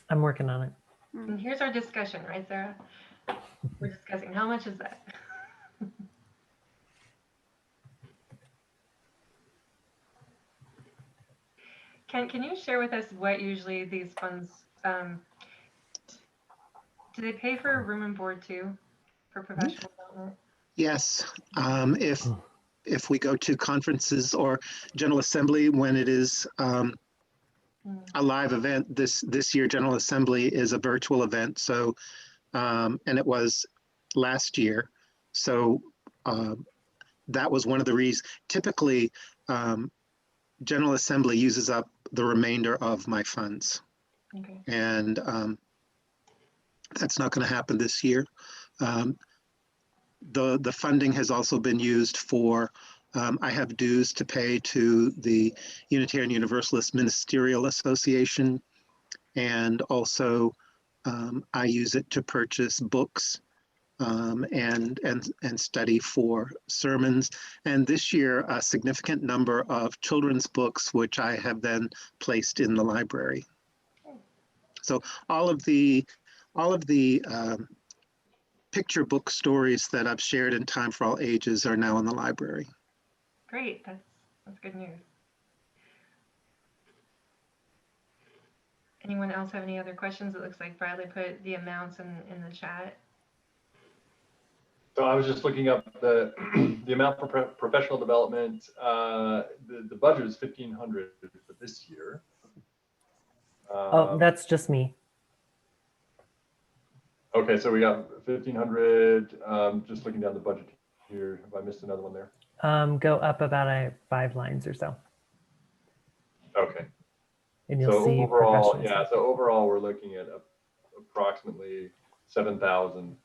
I'm working on it. And here's our discussion, right, Sarah? We're discussing how much is that? Can you share with us what usually these funds, do they pay for room and board too, for professional development? Yes, if we go to conferences or General Assembly when it is a live event, this year General Assembly is a virtual event. So, and it was last year. So that was one of the reasons. Typically, General Assembly uses up the remainder of my funds, Okay. and that's not going to happen this year. The funding has also been used for, I have dues to pay to the Unitarian Universalist Ministerial Association, and also I use it to purchase books and study for sermons. And this year, a significant number of children's books, which I have then placed in the library. So all of the picture book stories that I've shared in Time for All Ages are now in the library. Great, that's good news. Anyone else have any other questions? It looks like Bradley put the amounts in the chat. So I was just looking up the amount for professional development. The budget is 1,500 for this year. Oh, that's just me. Okay, so we got 1,500. Just looking down the budget here. Have I missed another one there? Go up about 5 lines or so. Okay. And you'll So see overall, professional yeah. stuff. So overall, we're looking at approximately 7,000.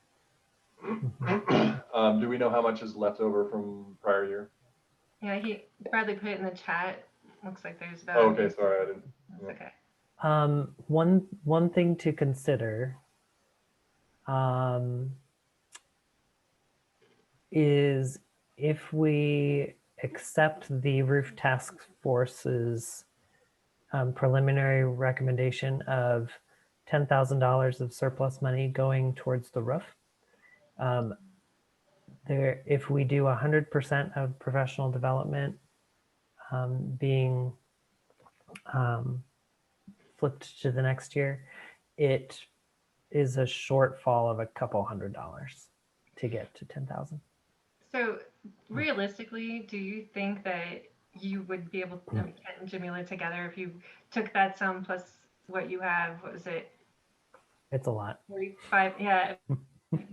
Do we know how much is left over from prior year? Yeah, Bradley put it in the chat. Looks like there's about. Oh, okay, sorry, I didn't. That's okay. One thing to consider is if we accept the roof task force's preliminary recommendation of $10,000 of surplus money going towards the roof. If we do 100% of professional development being flipped to the next year, it is a shortfall of a couple $100 to get to 10,000. So realistically, do you think that you would be able to, Kent and Jamila together, if you took that sum plus what you have, what was it? It's a lot. 45, yeah.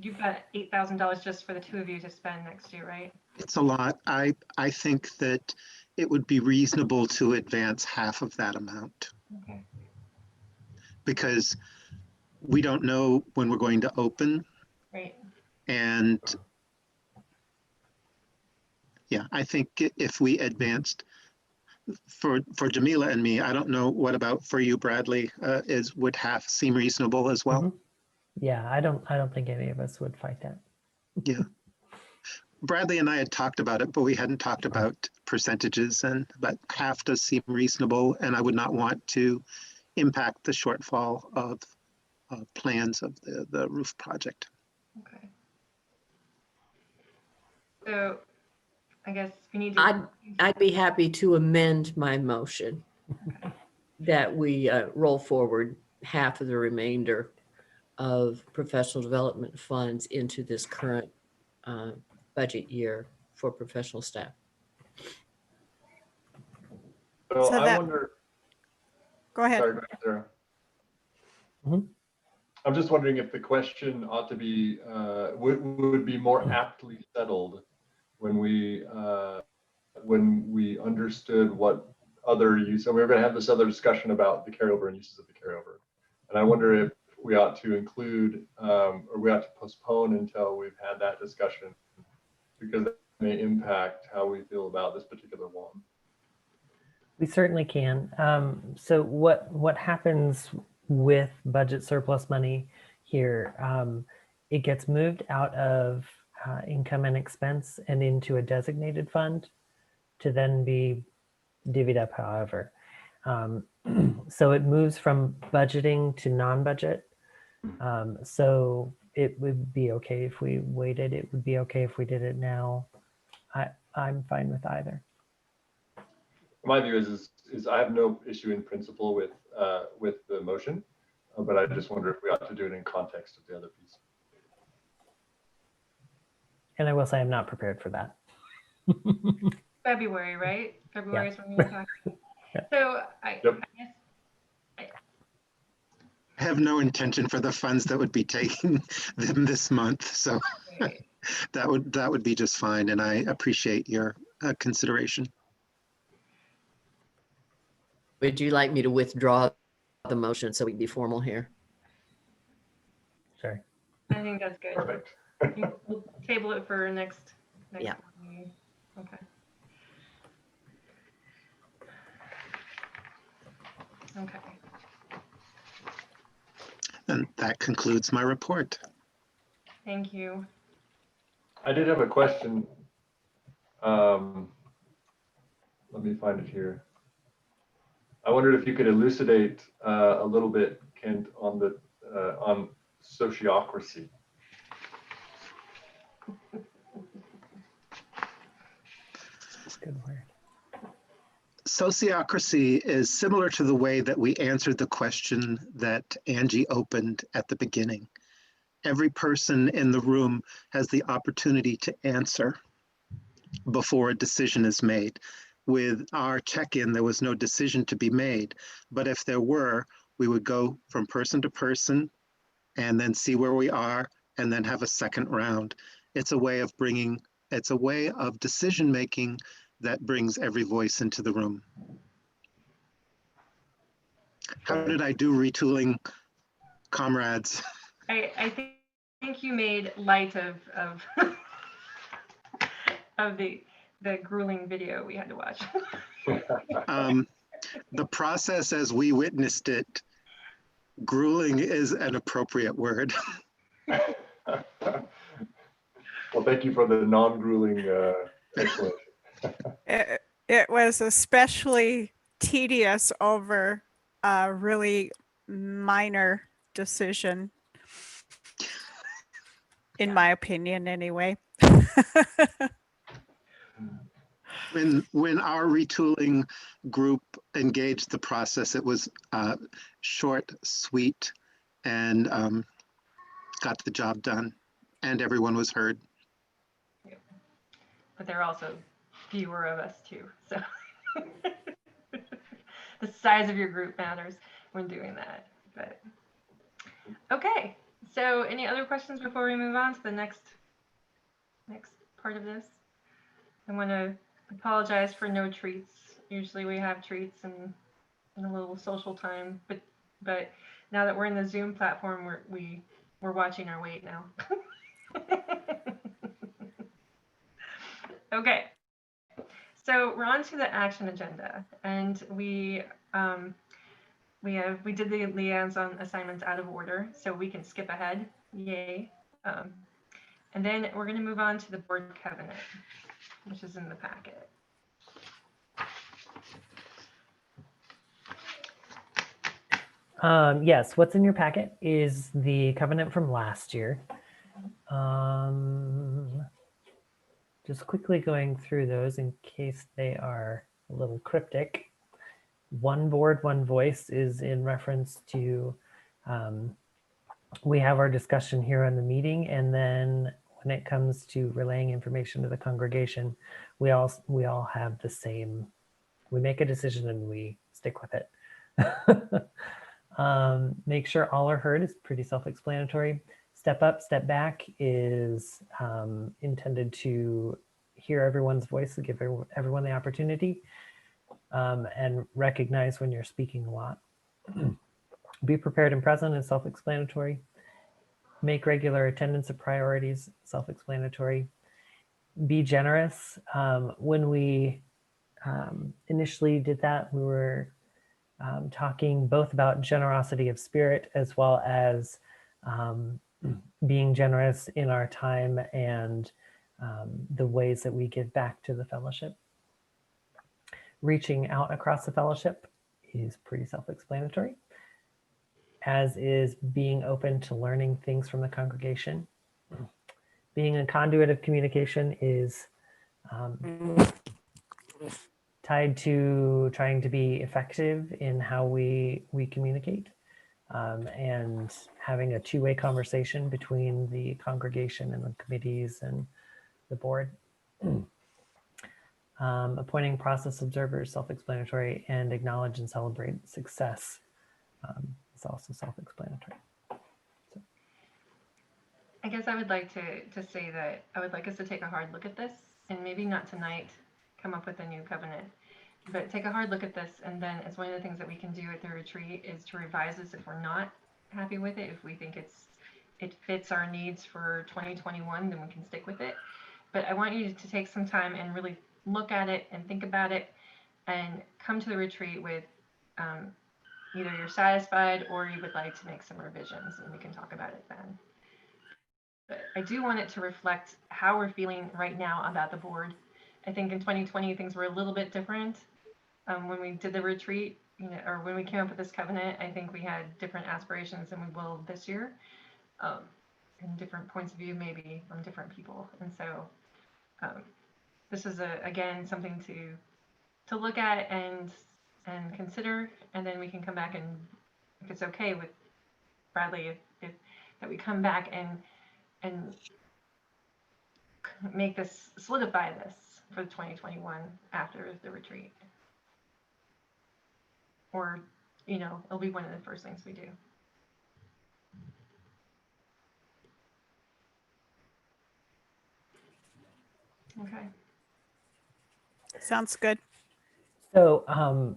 You've got $8,000 just for the two of you to spend next year, right? It's a lot. I think that it would be reasonable to advance half of that amount. Okay. Because we don't know when we're going to open. Right. And yeah, I think if we advanced for Jamila and me, I don't know what about for you, Bradley, would half seem reasonable as well? Mm-hmm. Yeah, I don't think any of us would fight that. Yeah. Bradley and I had talked about it, but we hadn't talked about percentages, but half does seem reasonable, and I would not want to impact the shortfall of plans of the roof project. Okay. So I guess we need to. I'd be happy to amend my motion that we roll forward half of the remainder of professional development funds into this current budget year for professional staff. So I that- wonder. Go ahead. Sorry, go ahead, Sarah. Mhm. I'm just wondering if the question ought to be would be more aptly settled when we understood what other use. And we were going to have this other discussion about the carryover and uses of the carryover. And I wonder if we ought to include or we ought to postpone until we've had that discussion, because that may impact how we feel about this particular one. We certainly can. So what happens with budget surplus money here? It gets moved out of income and expense and into a designated fund to then be divvied up however. So it moves from budgeting to non-budget. So it would be okay if we waited. It would be okay if we did it now. I'm fine with either. My view is I have no issue in principle with the motion, but I just wonder if we ought to do it in context of the other piece. And I will say I'm not prepared for that. February, right? February is when we're talking. Yeah. So I Yep. guess I have no intention for the funds that would be taking them this month, so wait, that would be just fine, and I appreciate your consideration. Would you like me to withdraw the motion so we can be formal here? Sure. I think that's good. Perfect. We'll table it for next Yeah. meeting. Okay. Okay. And that concludes my report. Thank you. I did have a question. Let me find it here. I wondered if you could elucidate a little bit, Kent, on sociocracy. Good word. Sociocracy is similar to the way that we answered the question that Angie opened at the beginning. Every person in the room has the opportunity to answer before a decision is made. With our check-in, there was no decision to be made, but if there were, we would go from person to person and then see where we are and then have a second round. It's a way of decision-making that brings every voice into the room. How did I do retooling, comrades? I think you made light of of the grueling video we had to watch. The process as we witnessed it, grueling is an appropriate word. Well, thank you for the non-grueling explanation. It was especially tedious over a really minor decision, in my opinion, anyway. When our retooling group engaged the process, it was short, sweet, and got the job done, and everyone was heard. But there are also fewer of us too, so the size of your group matters when doing that. But okay, so any other questions before we move on to the next part of this? I want to apologize for no treats. Usually we have treats and a little social time, but now that we're in the Zoom platform, we're watching our weight now. Okay, so we're on to the action agenda, and we did the liaison assignments out of order, so we can skip ahead. Yay! And then we're going to move on to the board covenant, which is in the packet. Yes, what's in your packet is the covenant from last year. Just quickly going through those in case they are a little cryptic. One board, one voice is in reference to, we have our discussion here on the meeting, and then when it comes to relaying information to the congregation, we all have the same, we make a decision and we stick with it. Make sure all are heard is pretty self-explanatory. Step up, step back is intended to hear everyone's voice and give everyone the opportunity, and recognize when you're speaking a lot. Be prepared and present is self-explanatory. Make regular attendance a priorities, self-explanatory. Be generous. When we initially did that, we were talking both about generosity of spirit as well as being generous in our time and the ways that we give back to the fellowship. Reaching out across the fellowship is pretty self-explanatory, as is being open to learning things from the congregation. Being a conduit of communication is tied to trying to be effective in how we communicate, and having a two-way conversation between the congregation and the committees and the board. Appointing process observers, self-explanatory, and acknowledge and celebrate success is also self-explanatory. I guess I would like to say that I would like us to take a hard look at this, and maybe not tonight come up with a new covenant, but take a hard look at this, and then it's one of the things that we can do at the retreat is to revise this if we're not happy with it. If we think it fits our needs for 2021, then we can stick with it. But I want you to take some time and really look at it and think about it, and come to the retreat with either you're satisfied or you would like to make some revisions, and we can talk about it then. But I do want it to reflect how we're feeling right now about the board. I think in 2020 things were a little bit different. When we did the retreat, or when we came up with this covenant, I think we had different aspirations than we will this year, and different points of view maybe from different people. And so this is again something to look at and consider, and then we can come back, and if it's okay with Bradley, if that we come back and make this, solidify this for 2021 after the retreat. Or, it'll be one of the first things we do. Okay. Sounds good. So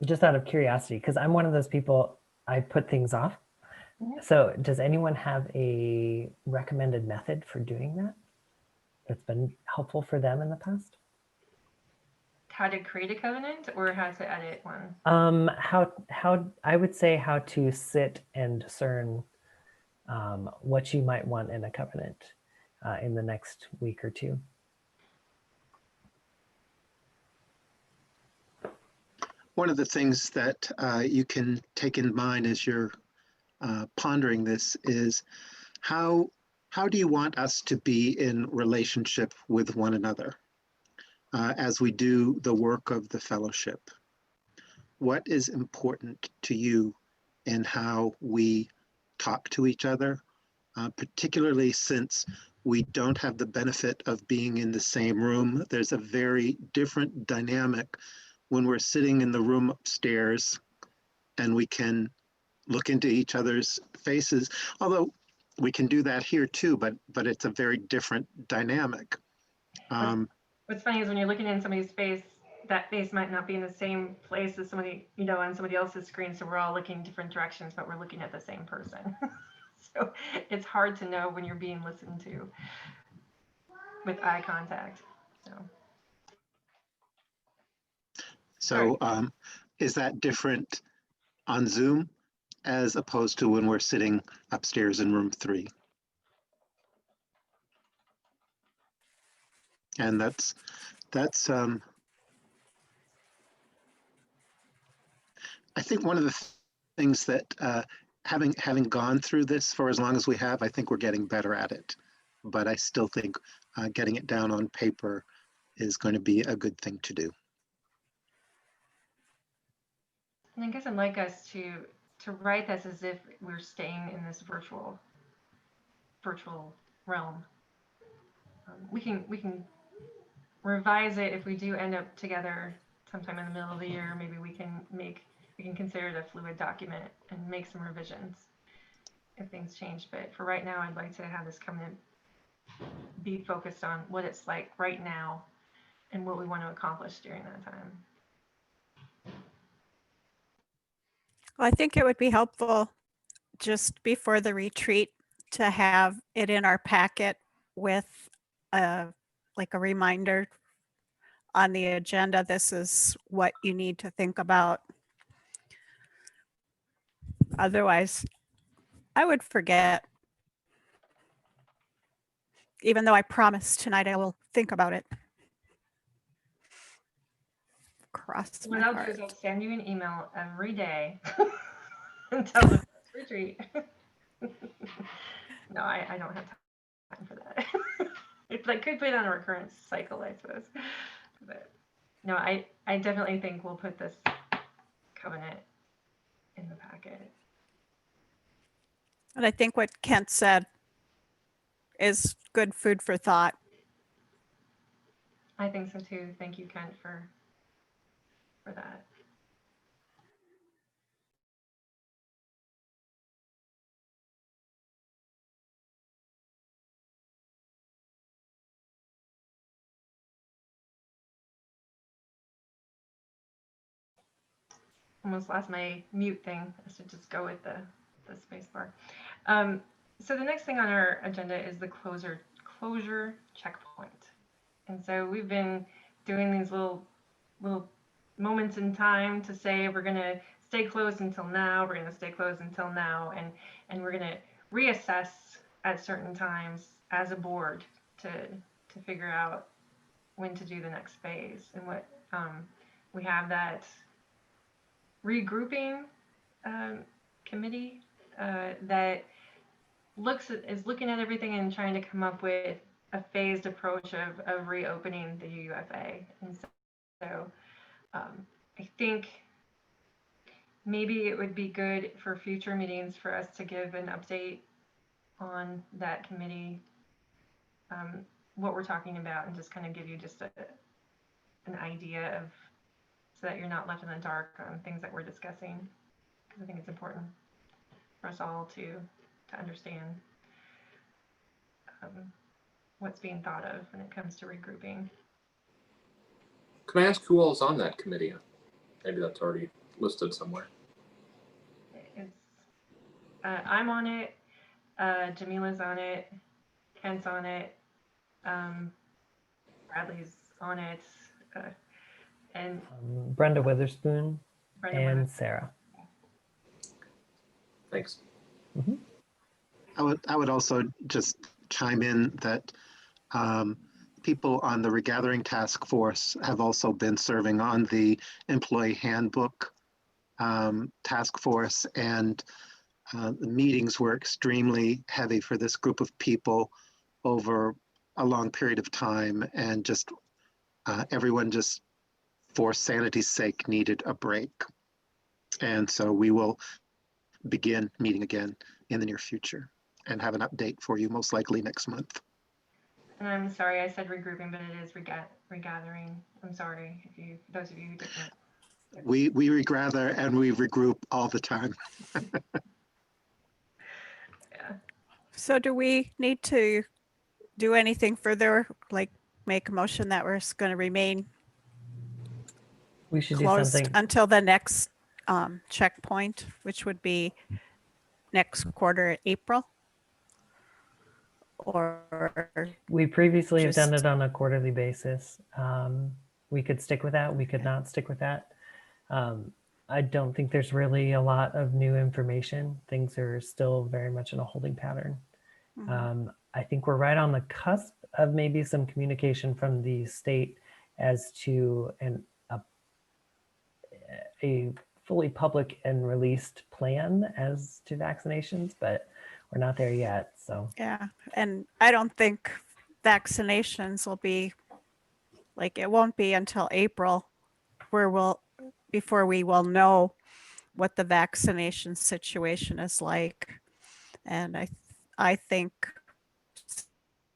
just out of curiosity, because I'm one of those people, I put things off. So does anyone have a recommended method for doing that that's been helpful for them in the past? How to create a covenant or how to edit one? How I would say how to sit and discern what you might want in a covenant in the next week or two. One of the things that you can take in mind as you're pondering this is how do you want us to be in relationship with one another as we do the work of the fellowship? What is important to you in how we talk to each other, particularly since we don't have the benefit of being in the same room? There's a very different dynamic when we're sitting in the room upstairs and we can look into each other's faces, although we can do that here too, but it's a very different dynamic. What's funny is when you're looking in somebody's face, that face might not be in the same place as somebody, on somebody else's screen. So we're all looking different directions, but we're looking at the same person. So it's hard to know when you're being listened to with eye contact. So is that different on Zoom as opposed to when we're sitting upstairs in room 3? And that's I think one of the things that having gone through this for as long as we have, I think we're getting better at it. But I still think getting it down on paper is going to be a good thing to do. And I guess I'd like us to write this as if we're staying in this virtual realm. We can revise it if we do end up together sometime in the middle of the year. Maybe we can consider it a fluid document and make some revisions if things change. But for right now, I'd like to have this covenant be focused on what it's like right now and what we want to accomplish during that time. Well, I think it would be helpful just before the retreat to have it in our packet with like a reminder on the agenda. This is what you need to think about. Otherwise, I would forget. Even though I promised tonight I will think about it. cross What my I'll do is I'll heart. send you an email every day until the first retreat. No, I don't have time for that. It's like could put it on a recurrence cycle, I suppose. But no, I definitely think we'll put this covenant in the packet. And I think what Kent said is good food for thought. I think so too. Thank you, Kent, for that. Almost lost my mute thing. I should just go with the space bar. So the next thing on our agenda is the closure checkpoint. And so we've been doing these little moments in time to say we're going to stay closed until now, we're going to stay closed until now, and we're going to reassess at certain times as a board to figure out when to do the next phase. And what we have that regrouping committee that is looking at everything and trying to come up with a phased approach of reopening the UFA. And so I think maybe it would be good for future meetings for us to give an update on that committee, what we're talking about, and just kind of give you just an idea of, so that you're not left in the dark on things that we're discussing, because I think it's important for us all to understand what's being thought of when it comes to regrouping. Can I ask who else is on that committee? Maybe that's already listed somewhere. It's I'm on it, Jamila's on it, Kent's on it, Bradley's on it, and Brenda Witherspoon Brenda and Weathers. Sarah. Thanks. I would also just chime in that people on the regathering task force have also been serving on the employee handbook task force, and the meetings were extremely heavy for this group of people over a long period of time, and just everyone just, for sanity's sake, needed a break. And so we will begin meeting again in the near future and have an update for you most likely next month. And I'm sorry I said regrouping, but it is regathering. I'm sorry if you, those of you who didn't. We regather and we regroup all the time. Yeah. So do we need to do anything further, like make a motion that we're going to remain We should do closed something. until the next checkpoint, which would be next quarter, April? Or We previously have done just- it on a quarterly basis. We could stick with that. We could not stick with that. I don't think there's really a lot of new information. Things are still very much in a holding pattern. I think we're right on the cusp of maybe some communication from the state as to a fully public and released plan as to vaccinations, but we're not there yet. So Yeah, and I don't think vaccinations will be, like, it won't be until April before we will know what the vaccination situation is like. And I think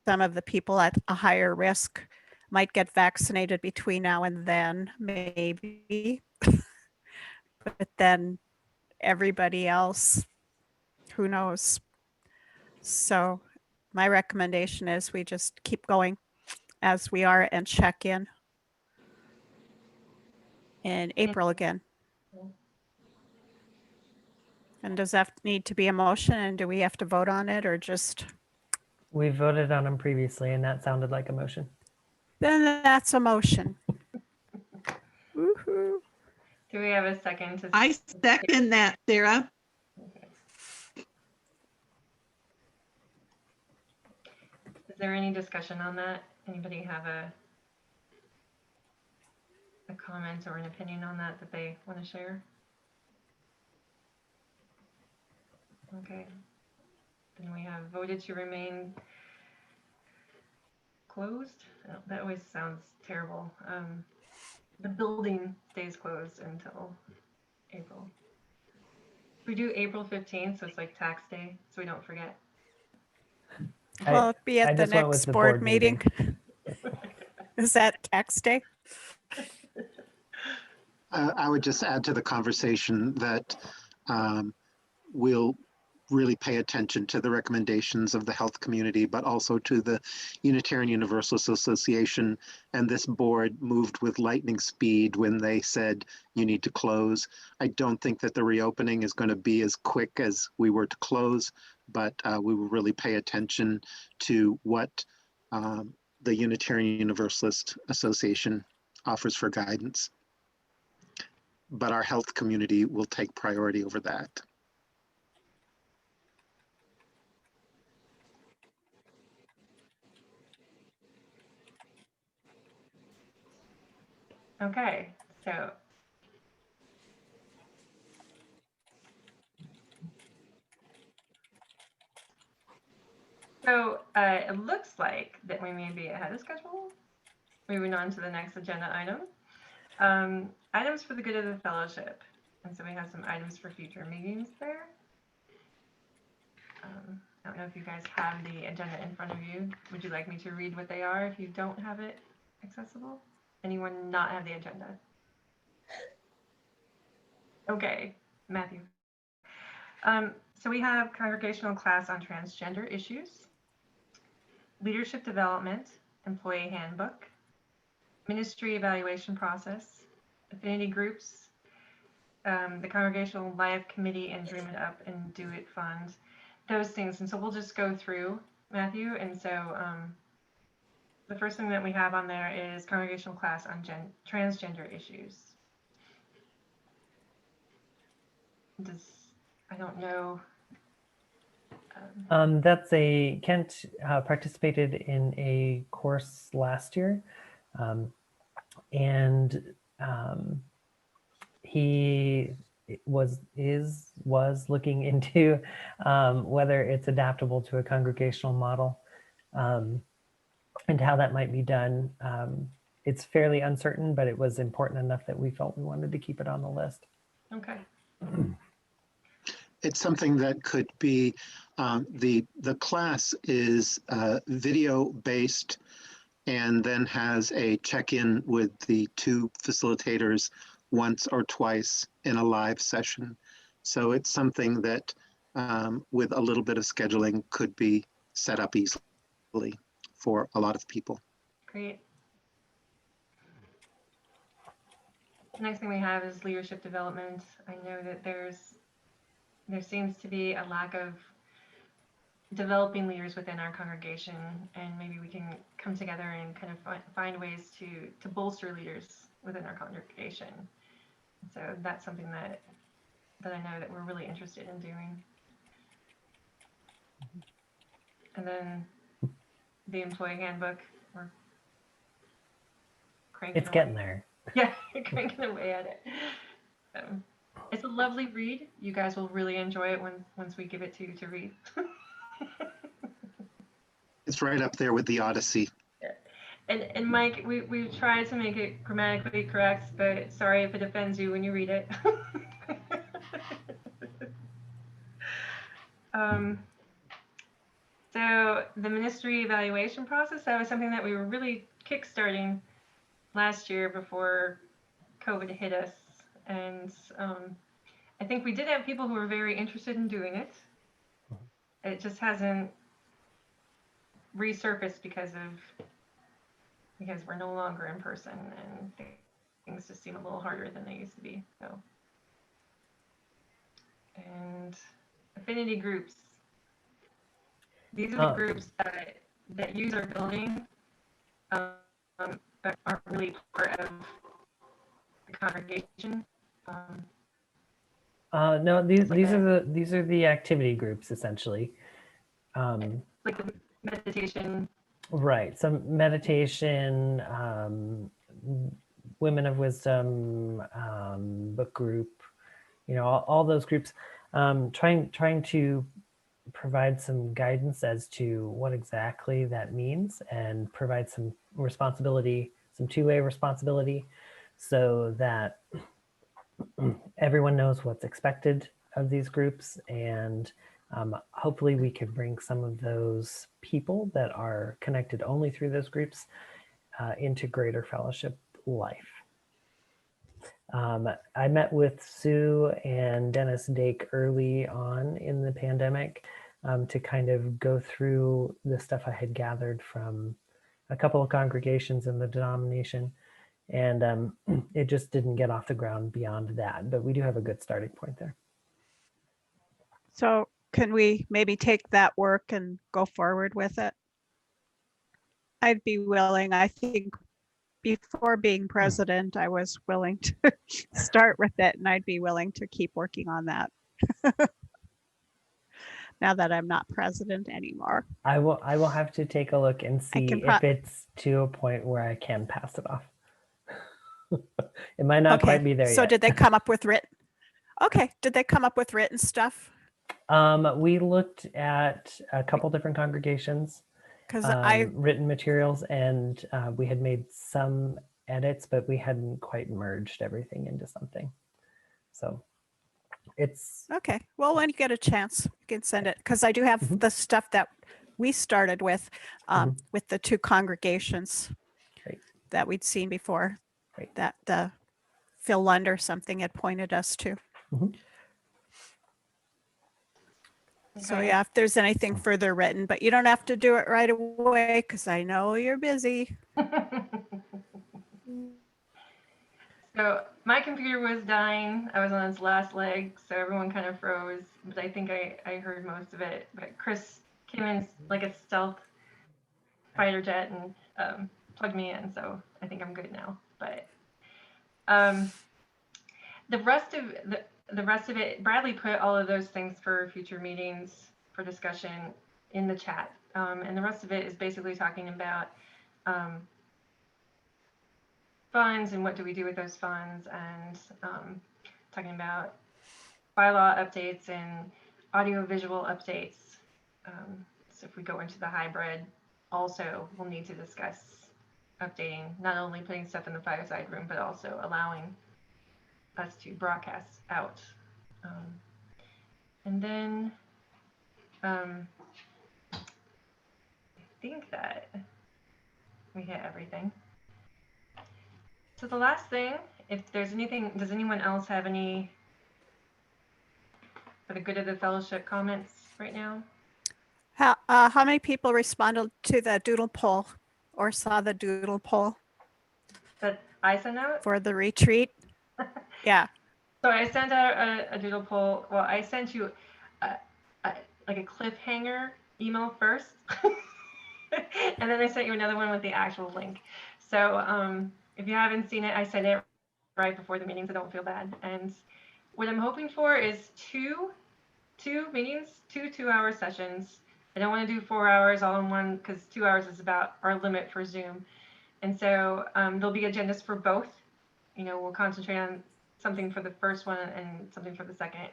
some of the people at a higher risk might get vaccinated between now and then, maybe. But then everybody else, who knows? So my recommendation is we just keep going as we are and check in April again. And does that need to be a motion, and do we have to vote on it, or just? we voted on them previously and that sounded like a motion. Then that's a motion. Woohoo. Do we have a second to? I second that, Sarah. Is there any discussion on that? Anybody have a comment or an opinion on that they want to share? Okay. Then we have voted to remain closed. Oh, that always sounds terrible. The building stays closed until April. We do April 15th, so it's like tax day, so we don't forget. Will it be I at the just went with next the board board meeting? Is that tax day? I would just add to the conversation that we'll really pay attention to the recommendations of the health community, but also to the Unitarian Universalist Association. And this board moved with lightning speed when they said you need to close. I don't think that the reopening is going to be as quick as we were to close, but we will really pay attention to what the Unitarian Universalist Association offers for guidance. But our health community will take priority over that. Okay, so it looks like that we may be ahead of schedule. Moving on to the next agenda item. Items for the good of the fellowship. And so we have some items for future meetings there. I don't know if you guys have the agenda in front of you. Would you like me to read what they are if you don't have it accessible? Anyone not have the agenda? Okay, Matthew. So we have congregational class on transgender issues, leadership development, employee handbook, ministry evaluation process, affinity groups, the Congregational Life Committee, and Dream It Up and Do It Fund, those things. And so we'll just go through, Matthew. And so the first thing that we have on there is congregational class on transgender issues. I don't know. Kent participated in a course last year, and he was looking into whether it's adaptable to a congregational model, and how that might be done. It's fairly uncertain, but it was important enough that we felt we wanted to keep it on the list. Okay. It's something that could be, the class is video based and then has a check-in with the two facilitators once or twice in a live session. So it's something that with a little bit of scheduling could be set up easily for a lot of people. Great. The next thing we have is leadership development. I know that there seems to be a lack of developing leaders within our congregation, and maybe we can come together and kind of find ways to bolster leaders within our congregation. So that's something that I know that we're really interested in doing. And then the employee handbook, we're cranking It's getting there. Yeah, cranking away at it. It's a lovely read. You guys will really enjoy it once we give it to you to read. It's right up there with the Odyssey. And Mike, we tried to make it grammatically correct, but sorry if it offends you when you read it. So the ministry evaluation process, that was something that we were really kickstarting last year before COVID hit us. And I think we did have people who were very interested in doing it. It just hasn't resurfaced because we're no longer in person and things just seem a little harder than they used to be. So, and affinity groups. These are the groups that use our building, but aren't really part of the congregation. No, these like are the activity groups essentially. Like the meditation. Right, some meditation, Women of Wisdom, book group, all those groups, trying to provide some guidance as to what exactly that means and provide some responsibility, some two-way responsibility, so that everyone knows what's expected of these groups. And hopefully we can bring some of those people that are connected only through those groups into greater fellowship life. I met with Sue and Dennis Dake early on in the pandemic to kind of go through the stuff I had gathered from a couple of congregations in the denomination. And it just didn't get off the ground beyond that, but we do have a good starting point there. So can we maybe take that work and go forward with it? I'd be willing. I think before being president, I was willing to start with it, and I'd be willing to keep working on that. Now that I'm not president anymore. I will have to take a look and see if it's to a point where I can pass it off. It might not quite be there yet. So did they come up with written? Okay, did they come up with written stuff? We looked at a couple different congregations, Because written materials, and we had made some edits, but we hadn't quite merged everything into something. So it's okay. Well, when you get a chance, you can send it, because I do have the stuff that we started with the two congregations that we'd seen before, that the Phil Lund or something had pointed us to. So yeah, if there's anything further written, but you don't have to do it right away because I know you're busy. So my computer was dying. I was on its last leg, so everyone kind of froze, but I think I heard most of it. But Chris came in like a stealth fighter jet and plugged me in, so I think I'm good now. But the rest of it, Bradley put all of those things for future meetings for discussion in the chat. And the rest of it is basically talking about funds and what do we do with those funds, and talking about bylaw updates and audio-visual updates. So if we go into the hybrid, also we'll need to discuss updating, not only putting stuff in the fireside room, but also allowing us to broadcast out. And then I think that we hit everything. So the last thing, if there's anything, does anyone else have any for the good of the fellowship comments right now? How many people responded to the doodle poll or saw the doodle poll? That I sent out? For the retreat? Yeah. So I sent out a doodle poll. Well, I sent you like a cliffhanger email first. And then I sent you another one with the actual link. So if you haven't seen it, I said it right before the meeting, so don't feel bad. And what I'm hoping for is two meetings, 2-hour sessions. I don't want to do 4 hours all in one, because 2 hours is about our limit for Zoom. And so there'll be agendas for both. We'll concentrate on something for the first one and something for the second,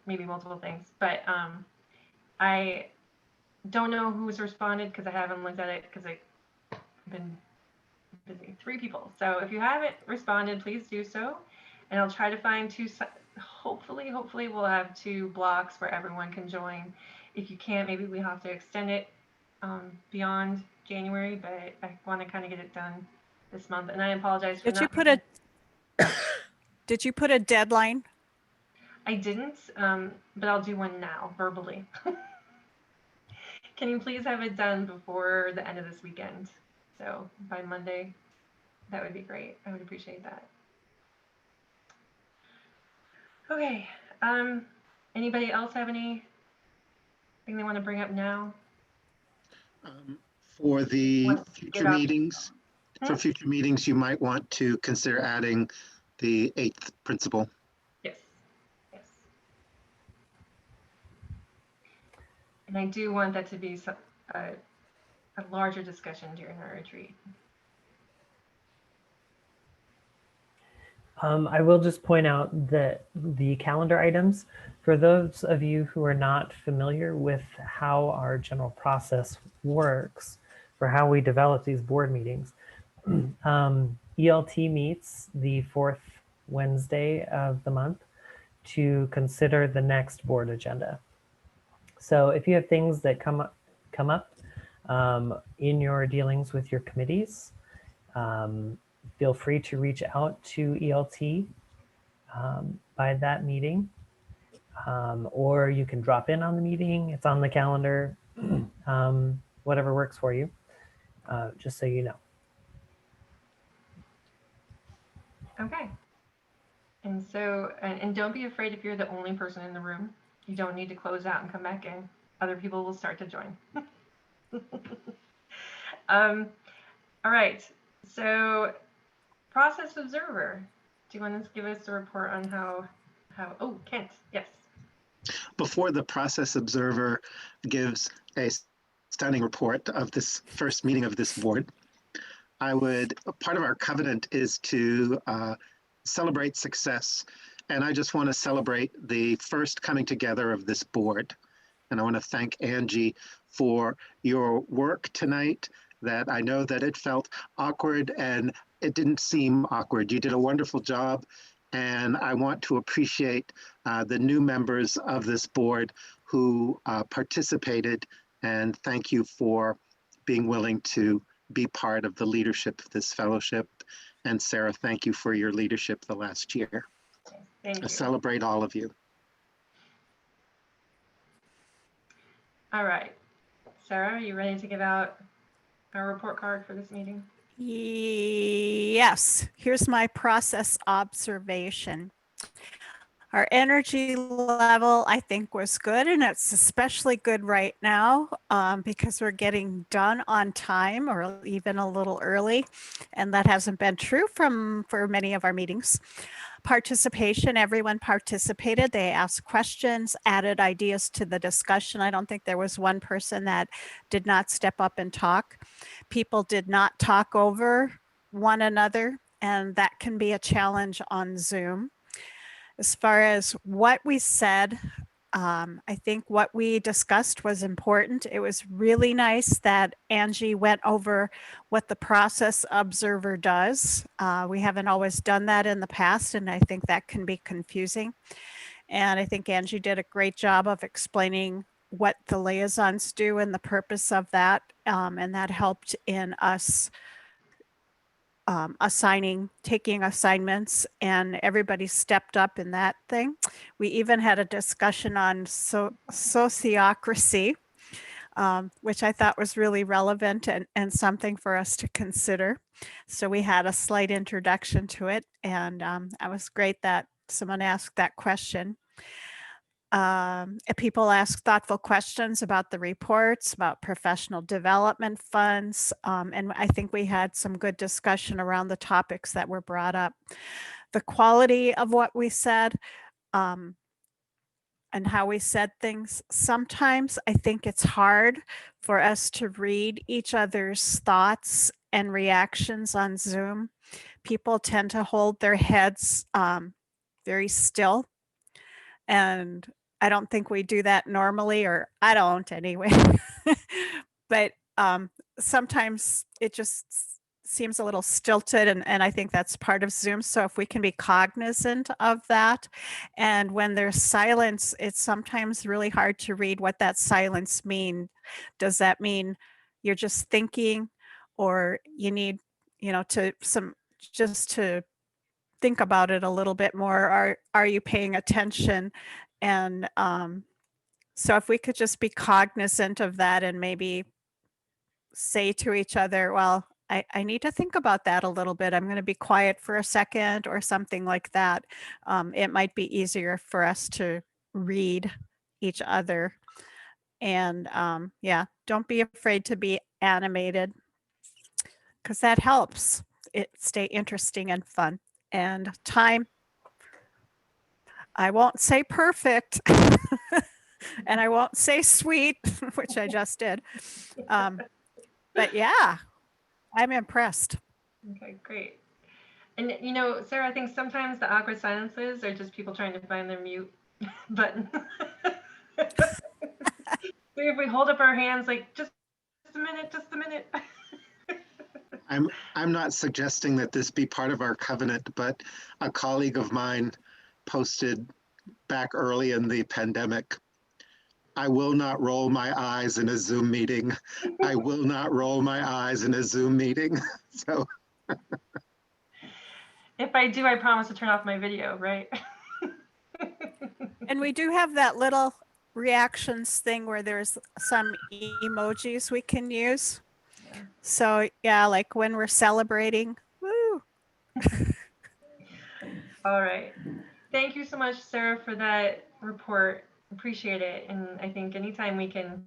maybe multiple things. But I don't know who's responded because I haven't looked at it because I've been busy. 3 people. So if you haven't responded, please do so. And I'll try to find 2. Hopefully we'll have 2 blocks where everyone can join. If you can't, maybe we have to extend it beyond January, but I want to kind of get it done this month. And I apologize for Did you put a deadline? I didn't, but I'll do one now verbally. Can you please have it done before the end of this weekend? So by Monday, that would be great. I would appreciate that. Okay. Anybody else have anything they want to bring up now? For the future meetings, you might want to consider adding the 8th principle. Yes. And I do want that to be a larger discussion during our retreat. I will just point out that the calendar items, for those of you who are not familiar with how our general process works for how we develop these board meetings, ELT meets the fourth Wednesday of the month to consider the next board agenda. So if you have things that come up in your dealings with your committees, feel free to reach out to ELT by that meeting, or you can drop in on the meeting. It's on the calendar, whatever works for you, just so you know. Okay. And so, and don't be afraid if you're the only person in the room. You don't need to close out and come back in. Other people will start to join. All right. So, process observer. Do you want to give us a report on how? Oh, Kent. Yes. Before the process observer gives a stunning report of this first meeting of this board, part of our covenant is to celebrate success. And I just want to celebrate the first coming together of this board. And I want to thank Angie for your work tonight, that I know that it felt awkward and it didn't seem awkward. You did a wonderful job. And I want to appreciate the new members of this board who participated, and thank you for being willing to be part of the leadership of this fellowship. And Sarah, thank you for your leadership the last year. Thank I you. celebrate all of you. All right. Sarah, are you ready to give out our report card for this meeting? Yes, here's my process observation. Our energy level, I think, was good, and it's especially good right now because we're getting done on time or even a little early, and that hasn't been true for many of our meetings. Participation, everyone participated. They asked questions, added ideas to the discussion. I don't think there was one person that did not step up and talk. People did not talk over one another, and that can be a challenge on Zoom. As far as what we said, I think what we discussed was important. It was really nice that Angie went over what the process observer does. We haven't always done that in the past, and I think that can be confusing. And I think Angie did a great job of explaining what the liaisons do and the purpose of that, and that helped in us taking assignments, and everybody stepped up in that thing. We even had a discussion on sociocracy, which I thought was really relevant and something for us to consider. So we had a slight introduction to it, and it was great that someone asked that question. People ask thoughtful questions about the reports, about professional development funds, and I think we had some good discussion around the topics that were brought up. The quality of what we said and how we said things. Sometimes I think it's hard for us to read each other's thoughts and reactions on Zoom. People tend to hold their heads very still, and I don't think we do that normally, or I don't anyway. But sometimes it just seems a little stilted, and I think that's part of Zoom. So if we can be cognizant of that, and when there's silence, it's sometimes really hard to read what that silence means. Does that mean you're just thinking, or you need, to think about it a little bit more? Are you paying attention? And so if we could just be cognizant of that and maybe say to each other, well, I need to think about that a little bit. I'm going to be quiet for a second or something like that. It might be easier for us to read each other. And yeah, don't be afraid to be animated, because that helps it stay interesting and fun. And time, I won't say perfect and I won't say sweet, which I just did. But yeah, I'm impressed. Okay, great. And you know, Sarah, I think sometimes the awkward silences are just people trying to find their mute button. So if we hold up our hands like just a minute, just a minute. I'm not suggesting that this be part of our covenant, but a colleague of mine posted back early in the pandemic, I will not roll my eyes in a Zoom meeting. I will not roll my eyes in a Zoom meeting. So If I do, I promise to turn off my video, right? And we do have that little reactions thing where there's some emojis we can use. Yeah. So yeah, like when we're celebrating, woo. All right. Thank you so much, Sarah, for that report. Appreciate it. And I think anytime we can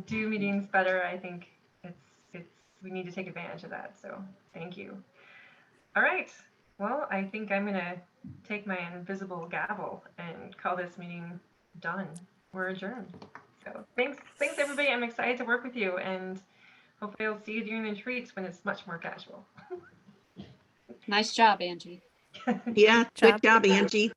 do meetings better, I think we need to take advantage of that. So thank you. All right. Well, I think I'm gonna take my invisible gavel and call this meeting done. We're adjourned. So thanks everybody. I'm excited to work with you, and hopefully I'll see you during the retreats when it's much more casual. Nice job, Angie. Yeah, Job. good job, Angie.